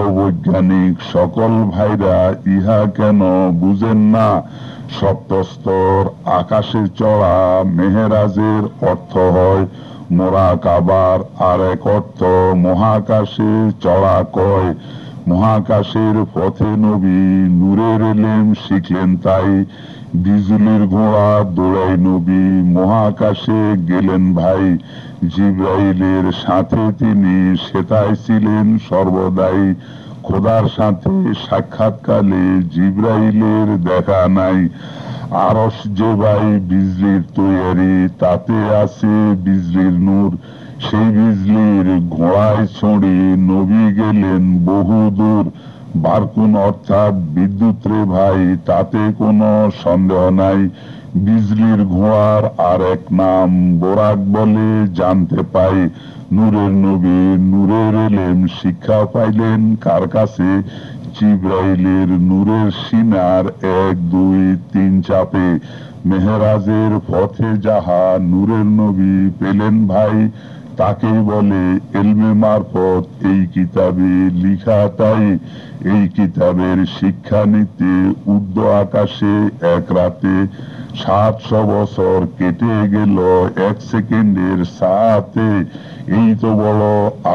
অবৈজ্ঞানিক সকল ভাইরা ইহা কেন বুঝেন না? সপ্তস্তর আকাশে চড়া মেহেরাজের অর্থ হয় মোরাকাবার, আর এক অর্থ মহাকাশে চড়া কয়। মহাকাশের পথে নবী নূরের এলেম শিখলেন তাই। বিজুলির ঘোড়া দৌড়াই নবী মহাকাশে গেলেন ভাই। জিব্রাইলের সাথে তিনি সেটাই ছিলেন সর্বদাই। খোদার সাথে সাক্ষাৎকালে জিব্রাইলের দেখা নাই। আরশ যে ভাই বিজলির তৈয়ারি, তাতে আছে বিজলির নূর। সেই বিজলির ঘোড়ায় ছড়ি নবী গেলেন বহু দূর। বারকুন অর্থাৎ বিদ্যুৎ রে ভাই, তাতে কোনো সন্দেহ নাই। বিজলির ঘোড়ার আর এক নাম বোরাক বলে জানতে পাই। নূরের নবী নূরের এলেম শিক্ষা পাইলেন কার কাছে? জিব্রাইলের নূরের সিনার 1, 2, 3 চাপে। মেহেরাজের পথে যাহা নূরের নবী পেলেন ভাই, তাকেই বলে এলমে মারফত এই কিতাবে লিখা তাই। এই কিতাবের শিক্ষা নিতে ঊর্ধ্ব আকাশে এক রাতে 700 বছর কেটে গেল 1 সেকেন্ডের সাথে। এই তো বড়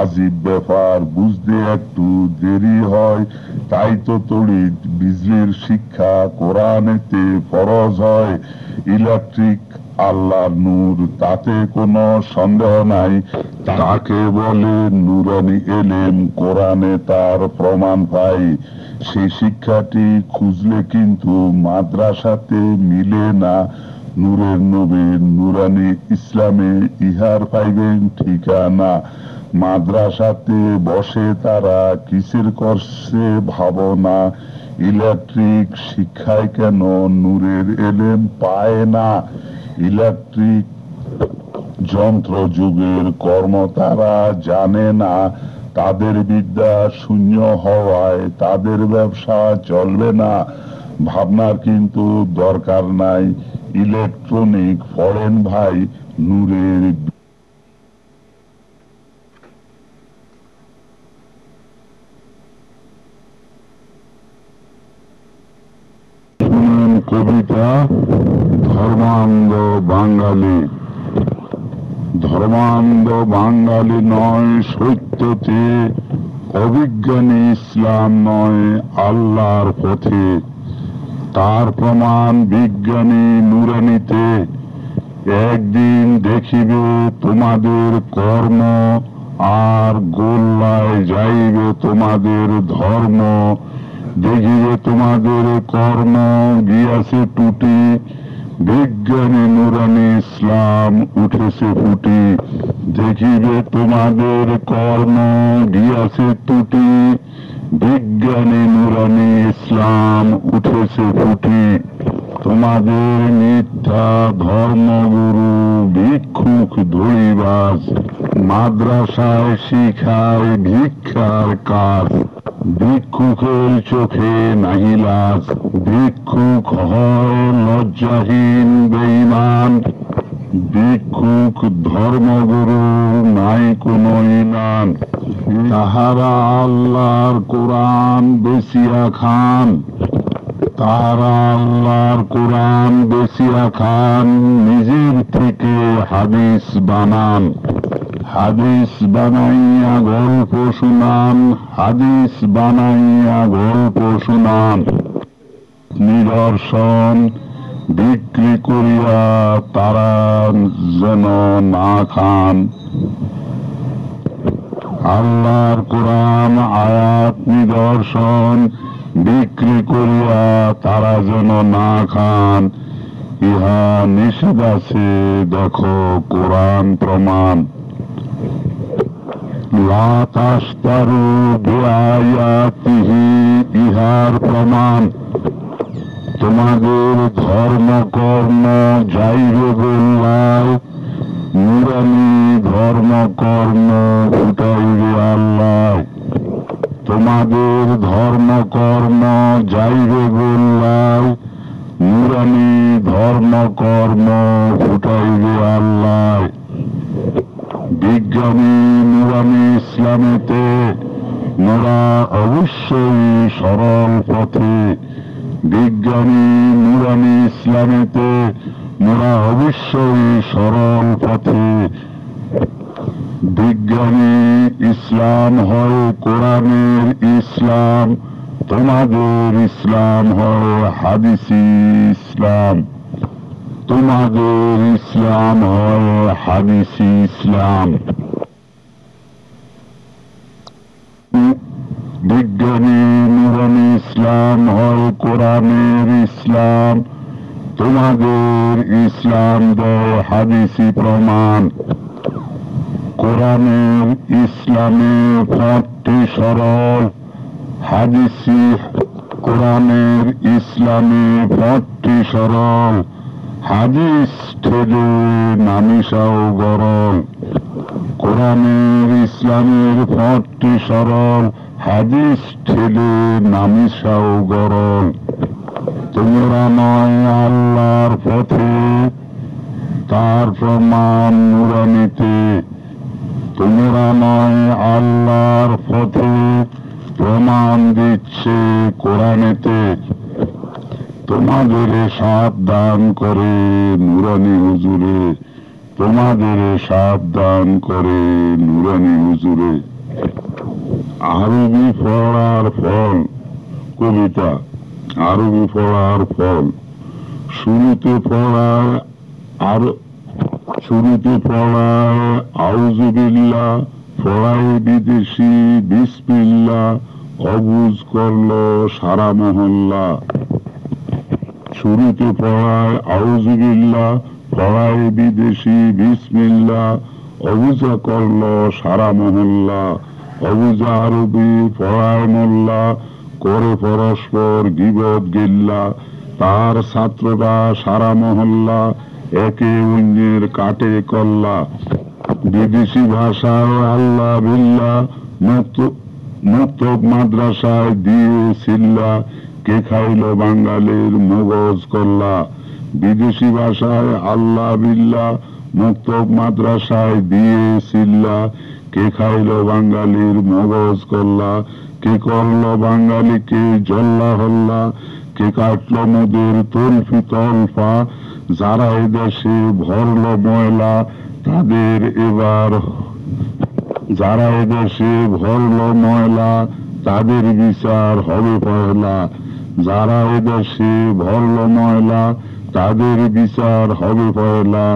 আজীব ব্যাপার, বুঝতে একটু দেরি হয়। তাই তো তড়িৎ বিজলির শিক্ষা কোরআনেতে ফরজ হয়। ইলেকট্রিক আল্লাহর নূর, তাতে কোনো সন্দেহ নাই। তাকে বলে নুরানি এলেম, কোরআনে তার প্রমাণ পাই। সেই শিক্ষাটি খুঁজলে কিন্তু মাদ্রাসাতে মিলে না। নূরের নবী নুরানি ইসলামে ইহার পাইবেন ঠিকানা। মাদ্রাসাতে বসে তারা কিসের করছে ভাবনা, ইলেকট্রিক শিক্ষায় কেন নূরের এলেম পায় না। ইলেকট্রিক যন্ত্র যুগের কর্ম তারা জানে না। তাদের বিদ্যা শূন্য হওয়ায় তাদের ব্যবসা চলবে না। ভাবনার কিন্তু দরকার নাই, ইলেকট্রনিক পড়েন ভাই নূরের। শুনেন কবিতা ধর্মান্ধ বাঙালি। ধর্মান্ধ বাঙালি নয় সত্যতে, অবিজ্ঞানী ইসলাম নয় আল্লাহর পথে। তার প্রমাণ বিজ্ঞানী নুরানিতে। একদিন দেখিবে তোমাদের কর্ম, আর গোল্লায় যাইবে তোমাদের ধর্ম। দেখিবে তোমাদের কর্ম গিয়াছে টুটি, বিজ্ঞানী নুরানি ইসলাম উঠেছে ফুটি। দেখিবে তোমাদের কর্ম গিয়াছে টুটি, বিজ্ঞানী নুরানি ইসলাম উঠেছে ফুটি। তোমাদের মিথ্যা ধর্মগুরু ভিক্ষুক ধরিবাজ, মাদ্রাসায় শিখায় ভিক্ষার কাজ। ভিক্ষুকের চোখে নাহি লাজ, ভিক্ষুক হয় লজ্জাহীন বেঈমান। ভিক্ষুক ধর্মগুরুর নাই কোনো ইমান। তাহারা আল্লাহর কোরআন বেচিয়া খান, তাহারা আল্লাহর কোরআন বেচিয়া খান। নিজের থেকে হাদিস বানান, হাদিস বানাইয়া গল্প শুনান, হাদিস বানাইয়া গল্প শুনান। নিদর্শন বিক্রি করিয়া তারা যেন না খান। আল্লাহর কোরআন আয়াত নিদর্শন বিক্রি করিয়া তারা যেন না খান। ইহা নিষেধ আছে দেখো কোরআন প্রমাণ। লা তাশতারু বিআয়াতিহি, ইহার প্রমাণ। তোমাদের ধর্ম কর্ম যাইবে গোল্লায়, নুরানি ধর্ম কর্ম ফুটাইবে আল্লাহ। তোমাদের ধর্ম কর্ম যাইবে গোল্লায়, নুরানি ধর্ম কর্ম ফুটাইবে আল্লাহ। বিজ্ঞানী নুরানি ইসলামেতে, মোরা অবশ্যই সরল পথে। বিজ্ঞানী নুরানি ইসলামেতে, মোরা অবশ্যই সরল পথে। বিজ্ঞানী ইসলাম হয় কোরআনের ইসলাম, তোমাদের ইসলাম হয় হাদিসি ইসলাম। তোমাদের ইসলাম হয় হাদিসি ইসলাম। বিজ্ঞানী নুরানি ইসলাম হয় কোরআনের ইসলাম, তোমাদের ইসলাম দেয় হাদিসি প্রমাণ। কোরআনের ইসলামে পথটি সরল, হাদিসি কোরআনের ইসলামে পথটি সরল। হাদিস ঠেলে নামিসাও গরল। কোরআনের ইসলামের পথটি সরল, হাদিস ঠেলে নামিসাও গরল। তোমরা নয় আল্লাহর পথে, তার প্রমাণ নুরানিতে। তোমরা নয় আল্লাহর পথে, প্রমাণ দিচ্ছে কোরআনেতে। তোমাদের সাবধান করে নুরানি হুজুরে, তোমাদের সাবধান করে নুরানি হুজুরে। আরবি পড়ার ফল। কবিতা আরবি পড়ার ফল। শুরুতে পড়ায় আর শুরুতে পড়ায় আউযুবিল্লাহ, পড়ায় বিদেশি বিসমিল্লাহ, অবুজ করলো সারা মহল্লা। শুরুতে পড়ায় আউযুবিল্লাহ, পড়ায় বিদেশি বিসমিল্লাহ, অবুজা করলো সারা মহল্লা। অবুজা আরবি, পড়ায় মোল্লা, করে পরস্পর গীবত গিল্লা। তার ছাত্ররা সারা মহল্লা, একে অন্যের কাটে কল্লা। বিদেশি ভাষায় আল্লাহ বিল্লাহ, মক্তব মাদ্রাসায় দিয়ে সিল্লা, কে খাইল বাঙালির মগজ কল্লা। বিদেশি ভাষায় আল্লাহ বিল্লাহ, মক্তব মাদ্রাসায় দিয়ে সিল্লা, কে খাইল বাঙালির মগজ কল্লা। কে করল বাঙালিকে জল্লা হল্লা, কে কাটল মোদের তলফি তলফা। যারা এদেশে ভরল ময়লা, তাদের এবার যারা এদেশে ভরল ময়লা, তাদের বিচার হবে পয়লা। যারা এদেশে ভরল ময়লা, তাদের বিচার হবে পয়লা।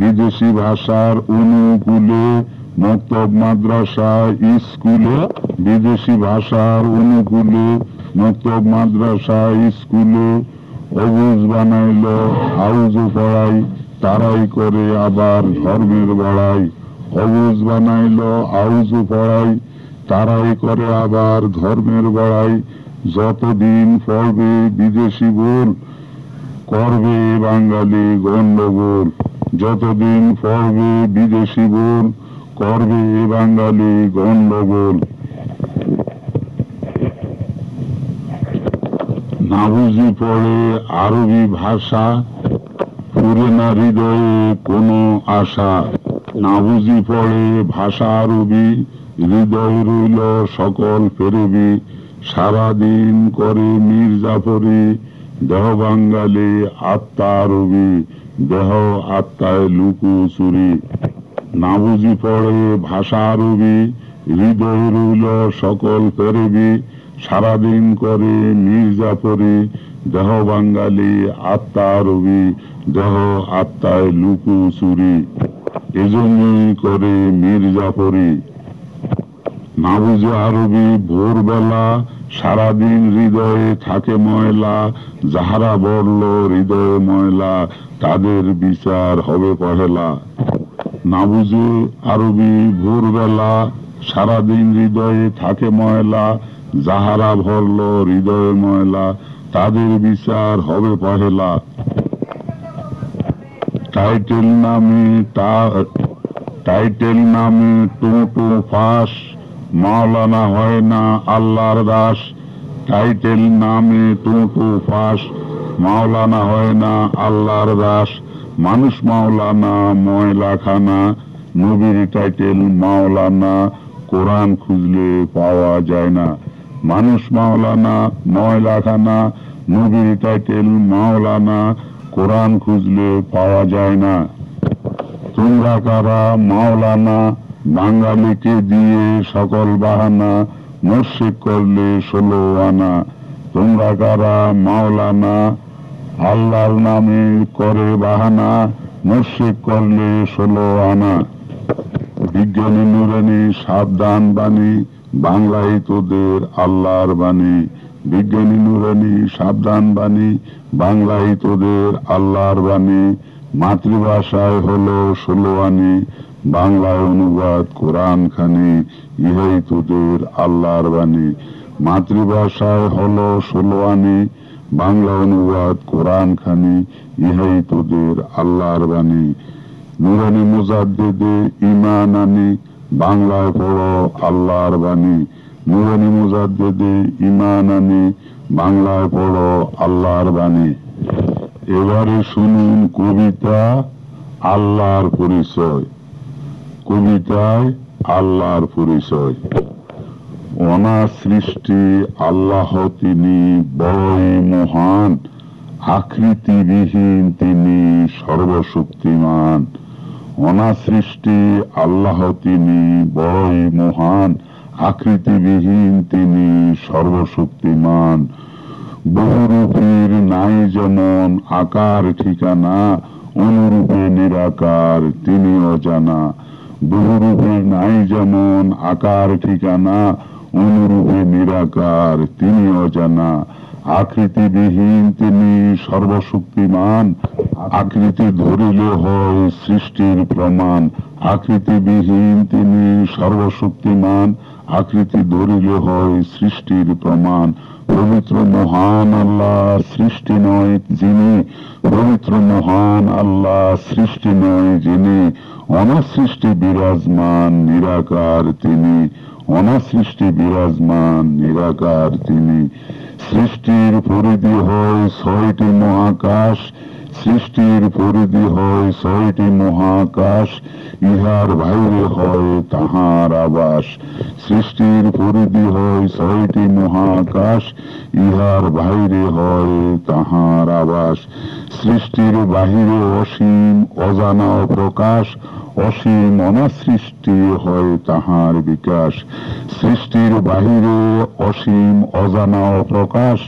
বিদেশি ভাষার অনুকূলে মক্তব মাদ্রাসা স্কুলে, বিদেশি ভাষার অনুকূলে মক্তব মাদ্রাসা স্কুলে। অবুজ বানাইল আউযু পড়াই, তারাই করে আবার ধর্মের বড়াই। অবুজ বানাইল আউযু পড়াই, তারাই করে আবার ধর্মের বড়াই। যতদিন পড়বে বিদেশি বল, করবে বাঙালি গন্ডগোল। যতদিন পড়বে বিদেশি বল, করবে বাঙালি গন্ডগোল। না বুঝি পড়ে আরবি ভাষা, পুরে না হৃদয়ে কোনো আশা। না বুঝি পড়ে ভাষা আরবি, হৃদয় রইল সকল ফেরবি। সারাদিন করে মীর জাফরি, দেহ বাঙালি আত্মা আরবি, দেহ আত্মায় লুকোচুরি। না বুঝি পড়ে ভাষা আরবি, হৃদয় রইল সকল ফেরবি। সারাদিন করে মীর জাফরি, দেহ বাঙালি আত্মা আরবি, দেহ আত্মায় লুকোচুরি। এজন্যই করে মীর জাফরি। না বুঝে আরবি ভোরবেলা, সারাদিন হৃদয়ে থাকে ময়লা। যাহারা বলল হৃদয়ে ময়লা, তাদের বিচার হবে পহেলা। না বুঝে আরবি ভোরবেলা, সারাদিন হৃদয়ে থাকে ময়লা। যাহারা ভরল হৃদয়ে ময়লা, তাদের বিচার হবে পহেলা। টাইটেল নামে টোটো ফাঁস, মাওলানা হয় না আল্লাহর দাস। টাইটেল নামে টোটো ফাঁস, মাওলানা হয় না আল্লাহর দাস। মানুষ মাওলানা ময়লাখানা, নবীর টাইটেল মাওলানা, কোরআন খুঁজলে পাওয়া যায় না। মানুষ মাওলানা ময়লাখানা, নবীর টাইটেল মাওলানা, কোরআন খুঁজলে পাওয়া যায় না। তোমরা কারা মাওলানা, বাঙালিকে দিয়ে সকল বাহানা, মোর্শেক করলে 16 আনা। তোমরা কারা মাওলানা, আল্লাহর নামে করে বাহানা, মোর্শেক করলে 16 আনা। বিজ্ঞানী নুরানি সাবধান বাণী, বাংলায় তোদের আল্লাহর বাণী। বিজ্ঞানী নুরানি সাবধান বাণী, বাংলায় তোদের আল্লাহর বাণী। মাতৃভাষায় হলো 16 আনি, বাংলায় অনুবাদ কোরআন খানি, ইহাই তোদের আল্লাহর বাণী। মাতৃভাষায় হলো 16 আনি, বাংলা অনুবাদ কোরআন খানি, ইহাই তোদের আল্লাহর বাণী। নুরানি মুজাদ্দিদে ঈমান আনি, বাংলায় পড়ো আল্লাহর বাণী। নুরানি মুজাদ্দিদে ঈমান আনি, বাংলায় পড়ো আল্লাহর বাণী। এবারে শুনুন কবিতা আল্লাহর পরিচয়। কবিতায় আল্লাহর পরিচয়। অনার সৃষ্টি আল্লাহ তিনি বড়ই মহান, আকৃতিবিহীন তিনি সর্বশক্তিমান। অনার সৃষ্টি আল্লাহ তিনি বড়ই মহান, আকৃতিবিহীন তিনি সর্বশক্তিমান। বহুরূপীর নাই যেমন আকার ঠিকানা, অনুরূপে নিরাকার, তিনি অজানা। বহুরূপে নাই যেমন আকার ঠিকানা, অনুরূপে নিরাকার, তিনি অজানা। আকৃতিবিহীন তিনি সর্বশক্তিমান, আকৃতি ধরিলে হয় সৃষ্টির প্রমাণ। আকৃতিবিহীন তিনি সর্বশক্তিমান, আকৃতি ধরিলে হয় সৃষ্টির প্রমাণ। পবিত্র মহান আল্লাহ, সৃষ্টি নয় যিনি, পবিত্র মহান আল্লাহ, সৃষ্টি নয় যিনি। অনাসৃষ্টি বিরাজমান, নিরাকার তিনি, অনাসৃষ্টি বিরাজমান, নিরাকার তিনি। সৃষ্টির পরিধি হয় 6টি মহাকাশ, সৃষ্টির পরিধি হয় 6টি মহাকাশ, ইহার বাইরে হয় তাহার আবাস। সৃষ্টির পরিধি হয় 6টি মহাকাশ, ইহার বাইরে হয় তাহার আবাস। সৃষ্টির বাহিরে অসীম অজানা প্রকাশ, অসীম অনাসৃষ্টি হয় তাহার বিকাশ। সৃষ্টির বাহিরে অসীম অজানা প্রকাশ,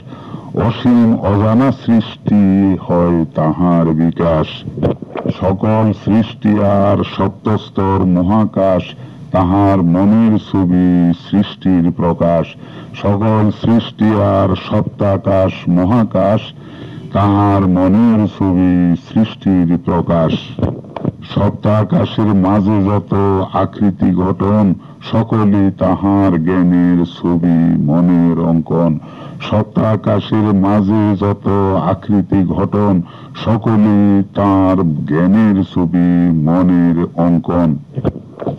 অসীম অজানা সৃষ্টি হয় তাহার বিকাশ। সকল সৃষ্টি আর সপ্তস্তর মহাকাশ, তাহার মনের ছবি সৃষ্টির প্রকাশ। সকল সৃষ্টি আর সপ্তাকাশ মহাকাশ, তাহার মনের ছবি সৃষ্টির প্রকাশ। সপ্তাকাশের মাঝে যত আকৃতি গঠন, সকলে তাহার জ্ঞানের ছবি মনের অঙ্কন। সপ্তাকাশের মাঝে যত আকৃতি ঘটন, সকলে তার জ্ঞানের ছবি মনের অঙ্কন।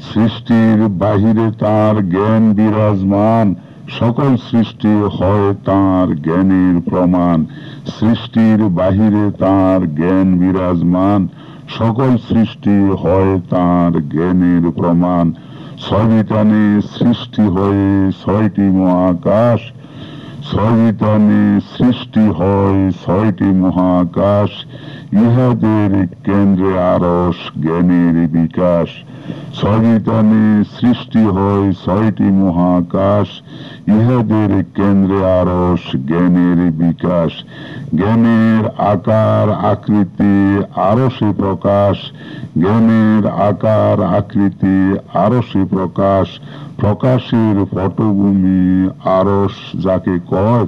সৃষ্টির বাহিরে তার জ্ঞান বিরাজমান, সকল সৃষ্টি হয় তার জ্ঞানের প্রমাণ। সৃষ্টির বাহিরে তার জ্ঞান বিরাজমান, সকল সৃষ্টি হয় তার জ্ঞানের প্রমাণ। 6 বিতানে সৃষ্টি হয়ে 6টি মহাকাশ, 6 বিতানে সৃষ্টি হয় 6টি মহাকাশ, ইহাদের কেন্দ্রে আরশ জ্ঞানের বিকাশ। 6 বিতানে সৃষ্টি হয় 6টি মহাকাশ, ইহাদের কেন্দ্রে আরশ জ্ঞানের বিকাশ। জ্ঞানের আকার আকৃতি আরশে প্রকাশ, জ্ঞানের আকার আকৃতি আরশে প্রকাশ। প্রকাশের পটভূমি আরশ যাকে কয়,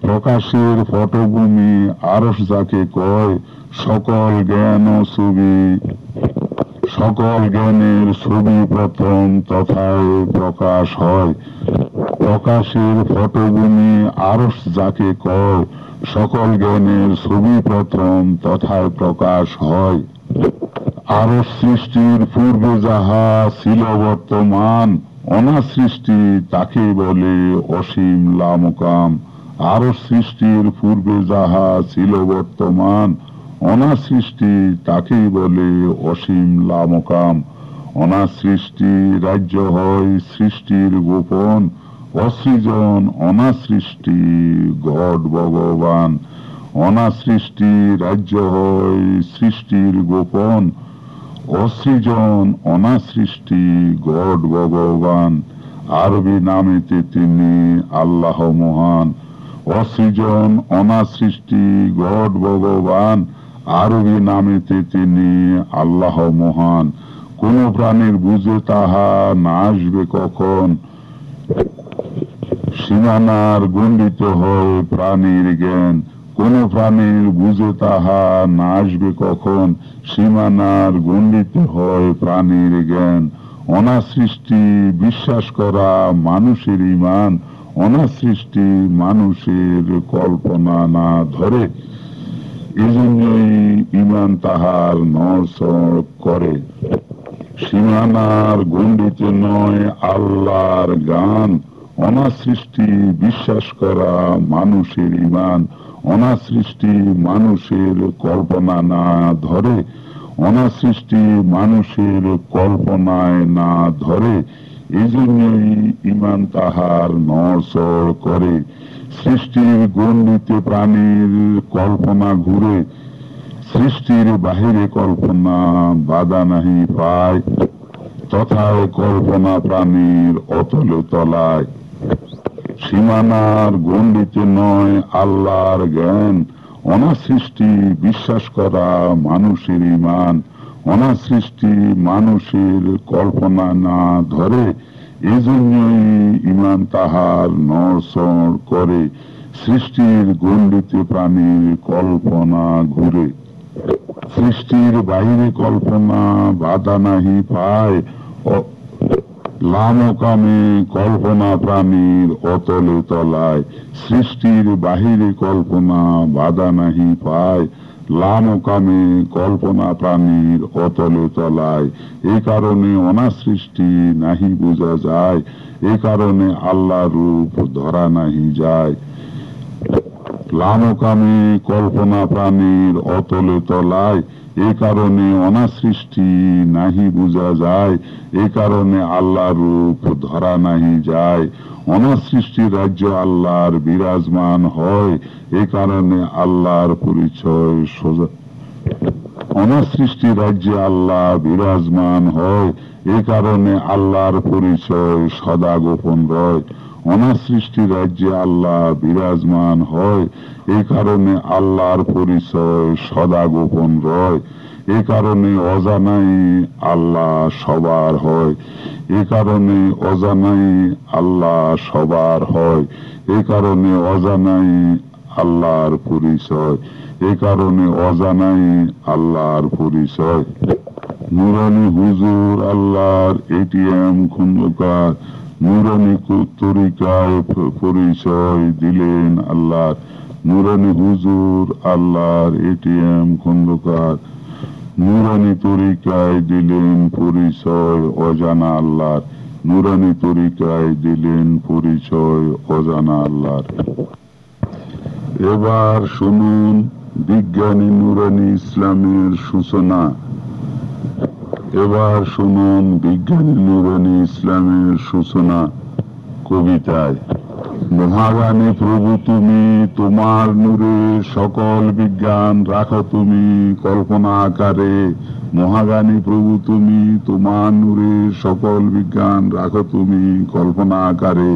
প্রকাশের পটভূমি আরশ যাকে কয়। সকল জ্ঞান ও ছবি, সকল জ্ঞানের ছবি প্রথম তথায় প্রকাশ হয়। প্রকাশের পটভূমি আরশ যাকে কয়, সকল জ্ঞানের ছবি প্রথম তথায় প্রকাশ হয়। আরশ সৃষ্টির পূর্বে যাহা ছিল বর্তমান, অনাসৃষ্টি তাকে বলে অসীম লামকাম। আরশ সৃষ্টির পূর্বে যাহা ছিল বর্তমান, অনাসৃষ্টি তাকেই বলে অসীম লামকাম। অনাসৃষ্টি রাজ্য হয় সৃষ্টির গোপন, অসৃজন অনাসৃষ্টি গড ভগবান। অনাসৃষ্টি রাজ্য হয় সৃষ্টির গোপন, অসৃজন অনাসৃষ্টি গড ভগবান। আরবি নামেতে তিনি আল্লাহ মহান, অসৃজন অনাসৃষ্টি গড ভগবান। আরবি নামেতে তিনি আল্লাহ মহান। কোন প্রাণীর বুঝে তাহা না আসবে কখন, সীমানার গণ্ডিত হয় প্রাণীর জ্ঞান। কোন প্রাণীর বুঝে তাহা না আসবে কখন, সীমানার গণ্ডিত হয় প্রাণীর জ্ঞান। অনাসৃষ্টি বিশ্বাস করা মানুষের ঈমান, অনাসৃষ্টি মানুষের কল্পনা না ধরে। এজন্যই ঈমান তাহার নড়চড় করে। সীমানার গণ্ডিতে নয় আল্লাহর গান, অনাসৃষ্টি বিশ্বাস করা মানুষের ঈমান। অনাসৃষ্টি মানুষের কল্পনা না ধরে, অনাসৃষ্টি মানুষের কল্পনায় না ধরে। এজন্যই ঈমান তাহার নড়চড় করে। সৃষ্টির গণ্ডিতে প্রাণীর কল্পনা ঘুরে, সৃষ্টির বাহিরে কল্পনা বাধা নাহি পায়। তথায় কল্পনা প্রাণীর অতলে তলায়। সীমানার গণ্ডিতে নয় আল্লাহর জ্ঞান, অনাসৃষ্টি বিশ্বাস করা মানুষের ঈমান, অনাসৃষ্টি মানুষের কল্পনা না ধরে, এজন্যই ঈমান তাহার নড়চড় করে। সৃষ্টির গণ্ডিতে প্রাণীর কল্পনা ঘুরে, সৃষ্টির বাহিরে কল্পনা বাধা নাহি পায়। লামকামে কল্পনা প্রাণীর অতলে তলায়, সৃষ্টির বাহিরে কল্পনা বাধা নাহি পায়। লামকামে কল্পনা প্রাণীর অতলে তলায়, এ কারণে অনাসৃষ্টি নাহি বোঝা যায়, এ কারণে আল্লাহ রূপ ধরা নাহি যায়। লামকামে কল্পনা প্রাণীর অতলে তলায়, এ কারণে অনাসৃষ্টি নাহি বোঝা যায়, এ কারণে আল্লাহ রূপ ধরা নাহি যায়। অনাসৃষ্টি রাজ্য আল্লাহর বিরাজমান হয়, এ কারণে আল্লাহর পরিচয় সোজা। অনাসৃষ্টি রাজ্যে আল্লাহ বিরাজমান হয়, এ কারণে আল্লাহর পরিচয় সদা গোপন রয়। অনাসৃষ্টি রাজ্যে আল্লাহ বিরাজমান হয়, এ কারণে আল্লাহর পরিচয় সদা গোপন রয়। এ কারণে অজানাই আল্লাহ সবার হয়, এ কারণে অজানাই আল্লাহ সবার হয়। এ কারণে অজানাই আল্লাহর পরিচয়, এ কারণে অজানাই আল্লাহর পরিচয়। নুরানি হুজুর আল্লাহর এটিএম খন্দকার, নুরানি তরিকায় পরিচয় দিলেন আল্লাহর। নুরানি হুজুর আল্লাহর এটিএম খন্দকার, নুরানি তরিকায় দিলেন পরিচয় অজানা আল্লাহর। নুরানি তরিকায় দিলেন পরিচয় অজানা আল্লাহর। এবার শুনুন বিজ্ঞানী নুরানি ইসলামের সূচনা। এবার শুনুন বিজ্ঞানী নুরানি ইসলামের সূচনা কবিতায়। মহাজ্ঞানী প্রভু তুমি, তোমার নূরে সকল বিজ্ঞান রাখো তুমি কল্পনা আকারে। মহাজ্ঞানী প্রভু তুমি, তোমার নূরে সকল বিজ্ঞান রাখো তুমি কল্পনা আকারে।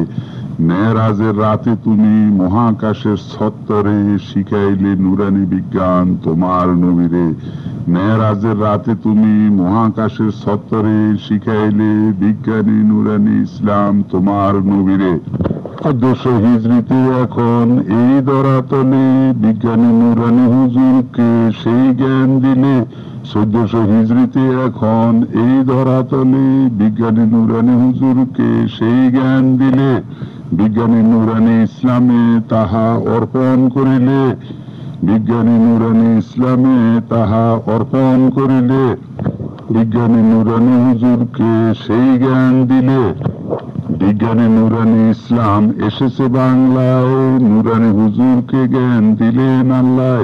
মেরাজের রাতে তুমি মহাকাশের ছত্তরে শিখাইলে নুরানি বিজ্ঞান তোমার নবীরে। মেরাজের রাতে তুমি মহাকাশের ছত্তরে শিখাইলে বিজ্ঞানী নুরানি ইসলাম তোমার নবীরে। 1400 হিজরিতে এখন এই ধরাতলে বিজ্ঞানী নুরানি হুজুরকে সেই জ্ঞান দিলে। 1400 হিজরিতে এখন এই ধরাতলে বিজ্ঞানী নুরানি হুজুরকে সেই জ্ঞান দিলে। বিজ্ঞানী নুরানি ইসলামে তাহা অর্পণ করিলে, বিজ্ঞানী নুরানি ইসলামে তাহা অর্পণ করিলে। বিজ্ঞানী নুরানি হুজুরকে সেই জ্ঞান দিলে। বিজ্ঞানী নুরানি ইসলাম এসেছে বাংলায়, নুরানি হুজুরকে জ্ঞান দিলেন আল্লাহ।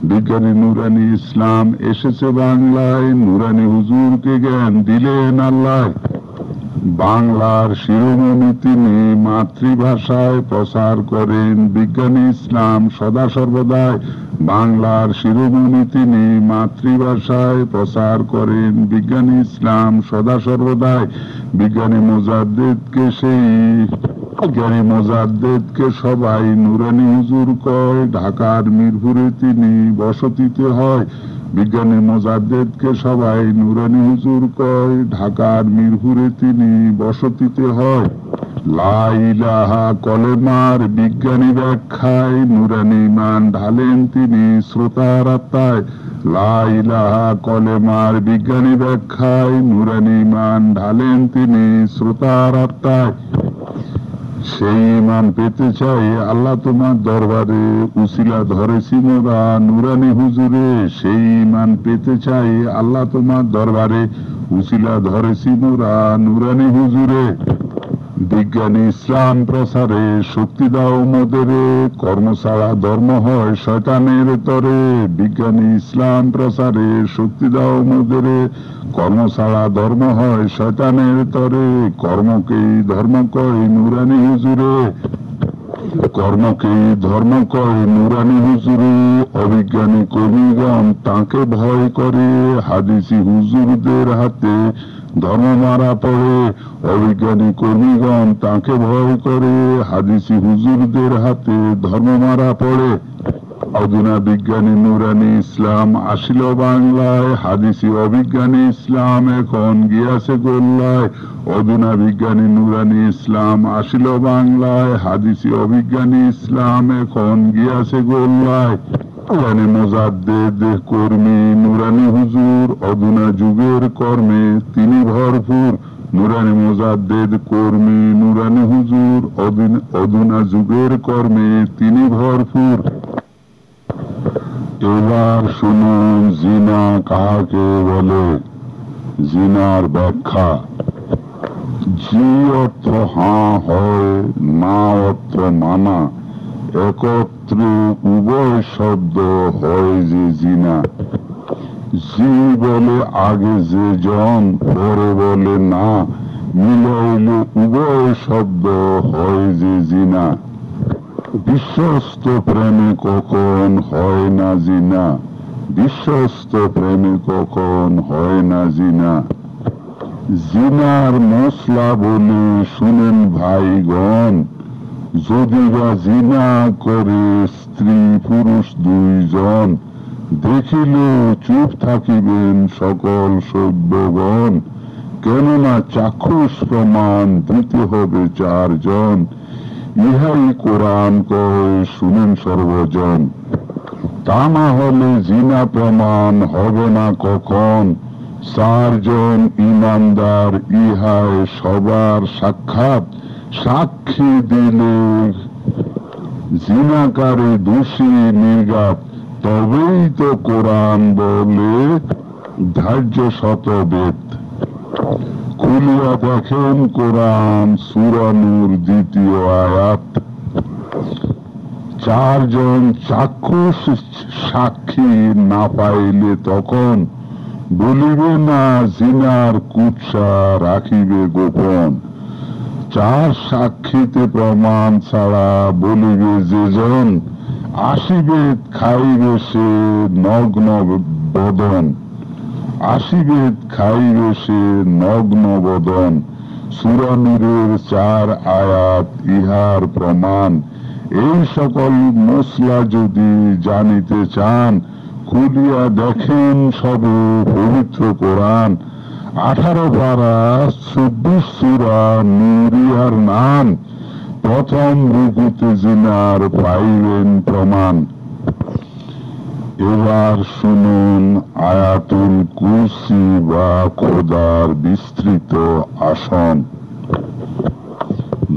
বিজ্ঞানী নুরানি ইসলাম এসেছে বাংলায়, নুরানি হুজুরকে জ্ঞান দিলেন আল্লাহ। বাংলার শিরোমণি তিনি মাতৃভাষায় প্রচার করেন বিজ্ঞানী ইসলাম সদা সর্বদাই। বাংলার শিরোমণি তিনি মাতৃভাষায় প্রচার করেন বিজ্ঞানী ইসলাম সদা সর্বদাই। বিজ্ঞানী মুজাদ্দিদকে সেই বিজ্ঞানী মুজাদ্দিদকে সবাই নুরানি হুজুর কয়, ঢাকার মিরপুরে তিনি বসতিতে হয়। বিজ্ঞানী মুজাদ্দিদকে সবাই নুরানি হুজুর কয়, ঢাকার মিরপুরে তিনি বসতিতে হয়। লা ইলাহা কলেমার বিজ্ঞানী ব্যাখ্যায় নুরানি ঈমান ঢালেন তিনি শ্রোতার আত্মায়। লা ইলাহা কলেমার বিজ্ঞানী ব্যাখ্যায় নুরানি ঈমান ঢালেন তিনি শ্রোতার আত্মায়। সেই ঈমান পেতে চাই আল্লাহ তোমার দরবারে, উসিলা ধরেছি মোরা নুরানি হুজুরে। সেই ঈমান পেতে চাই আল্লাহ তোমার দরবারে, উসিলা ধরেছি মোরা নুরানি হুজুরে। বিজ্ঞানী ইসলাম প্রসারে শক্তি দাও মোদেরে, কর্ম ছাড়া ধর্ম হয় শয়তানের তরে। বিজ্ঞানী ইসলাম প্রসারে শক্তি দাও মোদেরে, কর্ম ছাড়া ধর্ম হয় শয়তানের তরে। কর্মকেই ধর্ম কয় নুরানি হুজুরে, কর্মকেই ধর্ম কয় নুরানি হুজুরে। অবিজ্ঞানী কবিগণ তাকে ভয় করে, হাদিসি হুজুরদের হাতে ধর্ম মারা পড়ে। অবিজ্ঞানী কর্মীগণ তাকে ভয় করে, হাদিসি হুজুরদের হাতে ধর্ম মারা পড়ে। অধুনা বিজ্ঞানী নুরানি ইসলাম আসিল বাংলায়, হাদিসি অবিজ্ঞানী ইসলাম এখন গিয়াছে গোল্লায়। অধুনা বিজ্ঞানী নুরানি ইসলাম আসিল বাংলায়, হাদিসি অবিজ্ঞানী ইসলাম এখন গিয়াছে গোল্লায়। নুরানি মোজাদ্দেদ কর্মী নুরানি হুজুর, অধুনা যুগের কর্মে তিনি ভরপুর। নুরানি মোজাদ্দেদ কর্মী নুরানি হুজুর, অধুনা যুগের কর্মে তিনি ভরপুর। এবার শুনুন জিনা কাকে বলে। জিনার ব্যাখ্যা। জি অর্থ হাঁ হয়, না অর্থ মানা, একত্রে উভয় শব্দ হয় যে জিনা। জি বলে আগে যে জন, পরে বলে না, মিলাইলে উভয় শব্দ হয় যে জিনা। বিশ্বস্ত প্রেমে কখন হয় না জিনা, বিশ্বস্ত প্রেমে কখন হয় না জিনা। জিনার মশলা বলে শুনেন ভাইগণ, যদি বা জিনা করে স্ত্রী পুরুষ দুইজন, দেখিলে চুপ থাকিবেন সকল সভ্যগণ, কেননা চাক্ষুষ প্রমাণ দিতে হবে চারজন। ইহাই কোরআন কয় শুনেন সর্বজন। তা না হলে জিনা প্রমাণ হবে না কখন, চারজন ইমানদার ইহায় সবার সাক্ষাৎ, সাক্ষী দিলে জিনাকারে দোষী নির্ঘাত। তবেই তো কোরআন বলে ধার্য শতবেদ। খুলিয়া দেখেন কোরআন সূরা নূর 2 আয়াত। চারজন চাক্ষুষ সাক্ষী না পাইলে তখন, বলিবে না জিনার কুৎসা রাখিবে গোপন। চার সাক্ষীতে প্রমাণ ছাড়া বলিবে যেজন, আসিবে খাইবে সে নগ্ন বদন, আসিবে খাইবে সে নগ্ন বদন। সূরা নূরের 4 আয়াত ইহার প্রমাণ। এই সকল মশলা যদি জানিতে চান, খুলিয়া দেখেন সবে পবিত্র কোরআন। 18 পারা 24 সূরা নূরিয়ার নাম। প্রথম রুকুতে জিনার পাইবেন প্রমাণ। এবার শুনুন আয়াতুল কুরসি বা খোদার বিস্তৃত আসন।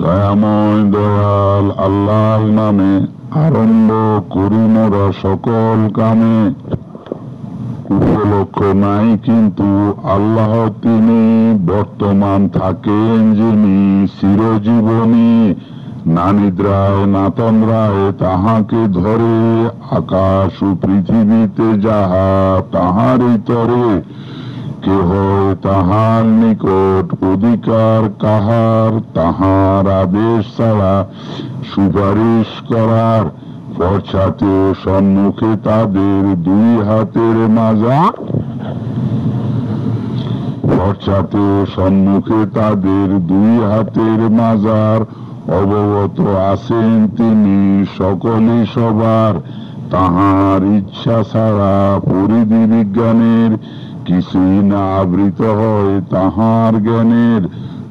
দয়াময় দয়াল আল্লাহর নামে আরম্ভ করি মোরা সকল কামে। উপলক্ষ নাই কিন্তু আল্লাহ তিনি, বর্তমান থাকেন যিনি চিরজীবনী। না নিদ্রায় না তন্দ্রায় তাহাকে ধরে, আকাশ ও পৃথিবীতে যাহা তাহারই তরে। কে হয় তাহার নিকট অধিকার কাহার, তাহার আদেশ ছাড়া সুপারিশ করার। পশ্চাতে ও সম্মুখে তাদের দুই হাতের মাজার, পশ্চাতে ও সম্মুখে তাদের দুই হাতের মাজার। অবগত আছেন তিনি সকলে সবার, তাহার ইচ্ছা ছাড়া পরিধি বিজ্ঞানের কিছুই না আবৃত হয় তাহার জ্ঞানের।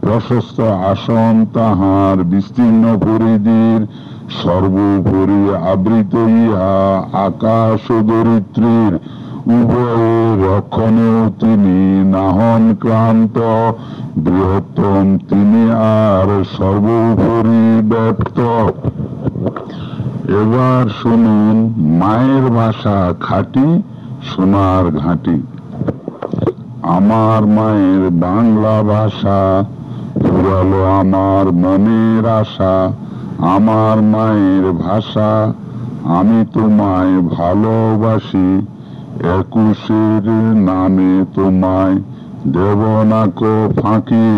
প্রশস্ত আসন তাহার বিস্তীর্ণ পরিধির, সর্বোপরি আবৃত ইহা আকাশ ও ধরিত্রীর। উভয়ের রক্ষণেও তিনি নাহন ক্লান্ত, বৃহত্তম তিনি আর সর্বোপরি ব্যপ্ত। এবার শুনুন মায়ের ভাষা খাঁটি, সোনার ঘাঁটি। আমার মায়ের বাংলা ভাষা, ফুরালো আমার মনের আশা। আমার মায়ের ভাষা, আমি তোমায় ভালোবাসি। 21 নামে তোমায় দেব না কো ফাঁকি।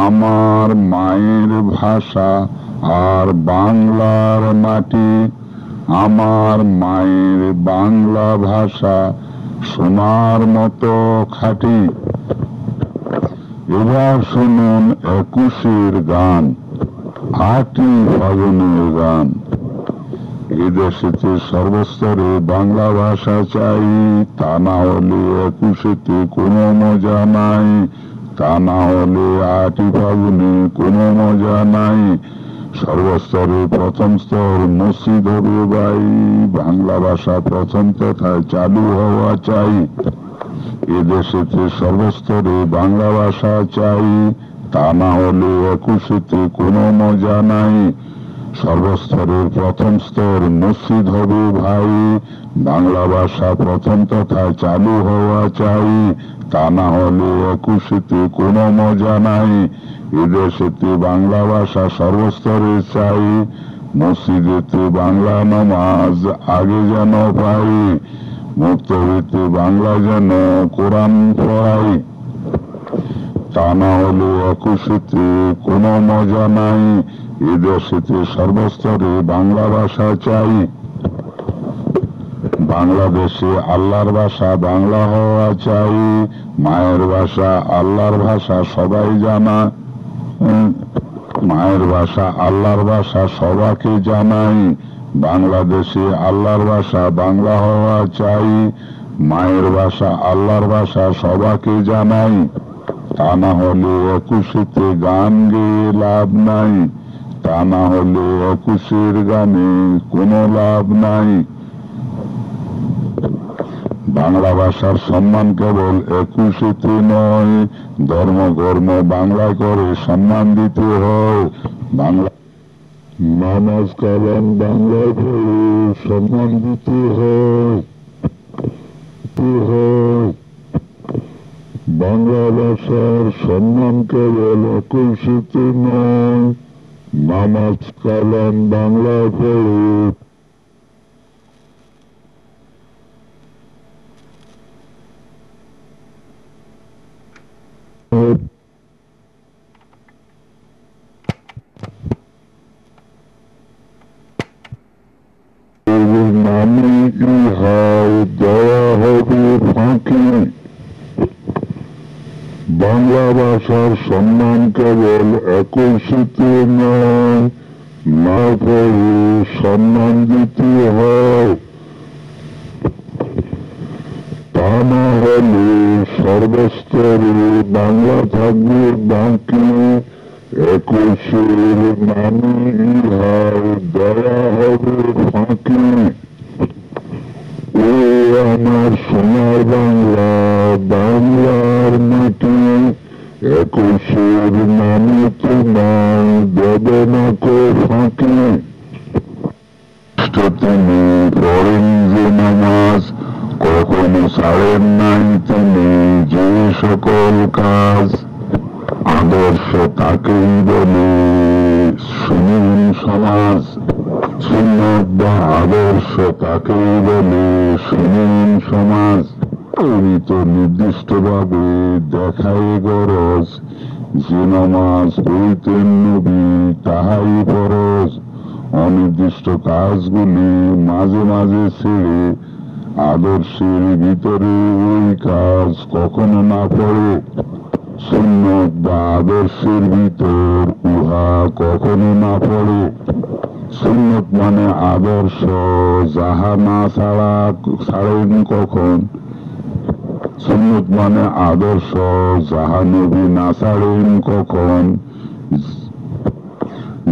আমার মায়ের ভাষা আর বাংলার মাটি, আমার মায়ের বাংলা ভাষা সোনার মতো খাঁটি। এবার শুনুন 21 গান, 8 ফাগুনের গান। এদেশেতে সর্বস্তরে বাংলা ভাষা চাই, তা না হলে 21-তে কোনো মজা নাই, তা না হলে 8ই ফাল্গুনে কোনো মজা নাই। সর্বস্তরে প্রথম স্তর মসজিদ হবে ভাই, বাংলা ভাষা প্রথম তথায় চালু হওয়া চাই। এদেশেতে সর্বস্তরে বাংলা ভাষা চাই, তা না হলে 21-তে কোনো মজা নাই। সর্বস্তরের প্রথম স্তর মসজিদ হবে ভাই, বাংলা ভাষা প্রথম তথায় চালু হওয়া চাই, তা না হলে 21-তে কোনো মজা নাই। এদেশেতে বাংলা ভাষা সর্বস্তরে চাই, মসজিদেতে বাংলা নামাজ আগে যেন পাই, মুক্তবিতে বাংলা যেন কোরআন পড়াই, তা না হলে 21-তে কোনো মজা নাই। এদেশেতে সর্বস্তরে বাংলা ভাষা চাই। বাংলাদেশে আল্লাহর ভাষা বাংলা হওয়া চাই, মায়ের ভাষা আল্লাহর ভাষা সবাই জানা, মায়ের ভাষা আল্লাহর ভাষা সবাইকে জানাই। বাংলাদেশে আল্লাহর ভাষা বাংলা হওয়া চাই, মায়ের ভাষা আল্লাহর ভাষা সবাইকে জানাই, তা না হলে 21-তে গান গেয়ে লাভ নাই, তা না হলে 21-এর গানে কোনো লাভ নাই। বাংলা ভাষার সম্মান কেবল 21-তে নয়, ধর্ম কর্ম বাংলা করে সম্মান দিতে হয়। বাংলা নামাজ কালাম বাংলায় পড়ে সম্মান দিতে হয়। বাংলা ভাষার সম্মান কেবল 21-তে নয়, নামাজ কালাম বাংলায় পড়ে নামে ইহার দেওয়া হবে ফাঁকি। বাংলা ভাষার সম্মান কেবল 21-তে নয়, না পড়ে সম্মান দিতে হয়, তা না হলে সর্বস্তরে বাংলা থাকবে বাকি। 21-এর নামে ইহার দেওয়া হবে ফাঁকি। ও আমার সোনার বাংলা, বাংলার মাটি, 21-এর নামে তোমার দেবে না কো ফাঁকি। তিনি পড়েন যে নামাজ, কখনো ছাড়েন নাই তিনি যে সকল কাজ, আদর্শ তাকেই বলে শুনুন সমাজ। সুন্নত বা আদর্শ তাকেই বলে শুনুন সমাজ। পরিত নির্দিষ্টভাবে দেখায় গরজ, যে নামাজ পড়িতেন নবী তাহাই ফরজ। অনির্দিষ্ট কাজগুলি মাঝে মাঝে ছেড়ে আদর্শের ভিতরে ওই কাজ কখনো না পড়ে। সুন্নত বা আদর্শের ভিতর উহা কখনো না পড়ে। সুন্নত মানে আদর্শ, যাহা না ছাড়েন কখন। সুন্নত মানে আদর্শ, যাহা নবী না ছাড়েন কখন।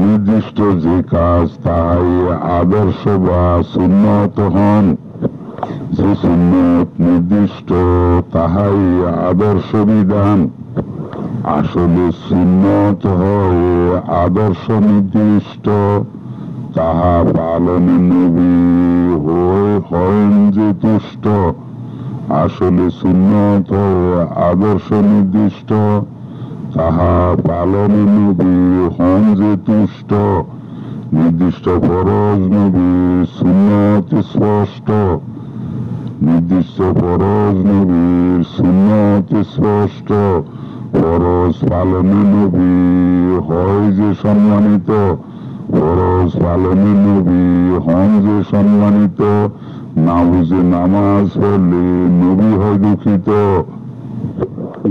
নির্দিষ্ট যে কাজ তাহাই আদর্শ বা সুন্নত হন। যে সুন্নত নির্দিষ্ট তাহাই আদর্শ বিধান। আসলে সুন্নত হয় আদর্শ নির্দিষ্ট, তাহা পালনে নবী হন যে তুষ্ট। আসলে সুন্নত হয় আদর্শ নির্দিষ্ট, তাহা পালনে নবী হন যে তুষ্ট। নির্দিষ্ট ফরজ নবীর সুন্নত স্পষ্ট, নির্দিষ্ট ফরজ নবীর সুন্নত স্পষ্ট। ফরজ পালনে নবী হয় যে সম্মানিত, ফরজ পালনে নবী হন যে সম্মানিত। না বুঝে নামাজ পড়লে নবী হয় দুঃখিত।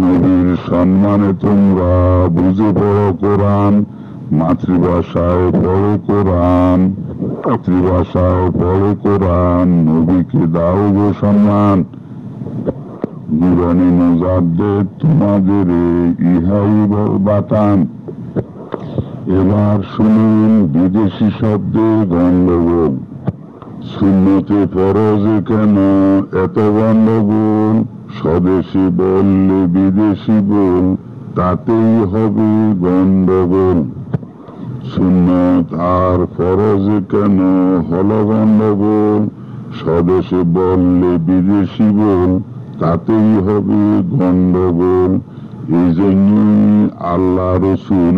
নবীর সম্মানে তোমরা বুঝে পড়ো কোরআন, মাতৃভাষায় পড়ো কোরআন, মাতৃভাষায় পড়ো কোরআন, নবীকে দাও গো সম্মান। নুরানি মুজাদ্দেদ তোমাদের ইহাই বাতান। এবার শুনুন বিদেশি শব্দে গণ্ডগোল। সুন্নতে ফরজে কেন এত গণ্ডগোল? স্বদেশি বললে বিদেশি বল, তাতেই হবে গণ্ডগোল। সুন্নত আর ফরজে কেন হলো গণ্ডগোল? স্বদেশে বললে বিদেশি বল, তাতেই হবে গণ্ডগোল। এই জন্যই আল্লাহ রসুল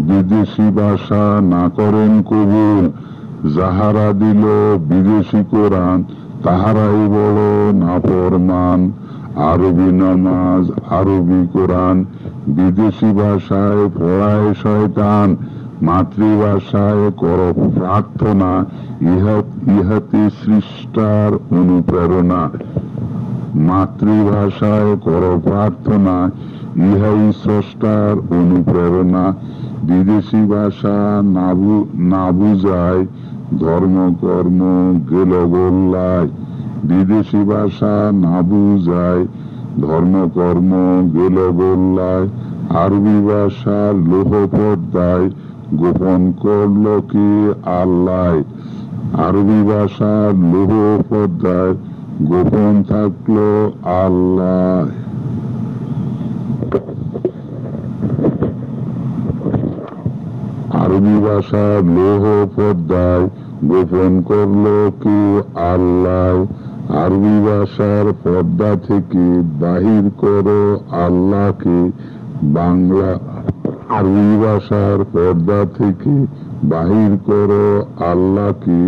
বিদেশি ভাষা না করেন কবুল। যাহারা দিল বিদেশি কোরআন, তাহারাই বড় নাফরমান। আরবি নামাজ, আরবি কোরআন, বিদেশি ভাষায় পড়ায় শয়তান। মাতৃভাষায় কর প্রার্থনা, ইহাতে সৃষ্টার অনুপ্রেরণা। মাতৃভাষায় কর প্রার্থনা, ইহাই স্রষ্টার অনুপ্রেরণা। বিদেশি ভাষা না বুঝায়, ধর্ম কর্ম গেল গোল্লায়। বিদেশি ভাষা না বুঝায়, ধর্ম কর্ম গেল গোল্লায়। আরবি ভাষা লোহ পর্দায়, গোপন করল কি আল্লাহ। আরবি ভাষা লোহ পর্দায়, গোপন থাকলো আল্লাহ। আরবি ভাষা লোহ পর্দায়, গোপন করলো কি আল্লাহ। আরবি ভাষার পর্দা থেকে বাহির করো আল্লাহকে। বাংলা আরবি ভাষার পর্দা থেকে বাহির করো আল্লাহকে।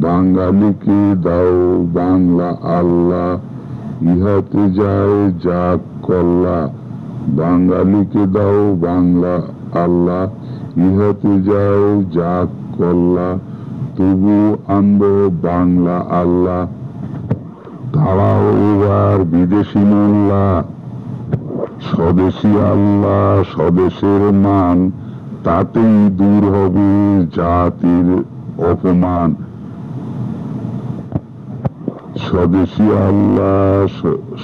বাঙালিকে দাও বাংলা আল্লাহ, ইহাতে যায় যাক কল্লা। বাঙালিকে দাও বাংলা আল্লাহ, ইহাতে যায় যাক কল্লা। তবু আনব বাংলা আল্লাহ। তারাও এবার বিদেশি মোল্লা। স্বদেশি আল্লাহ স্বদেশের মান, তাতেই দূর হবে জাতির অপমান। স্বদেশি আল্লাহ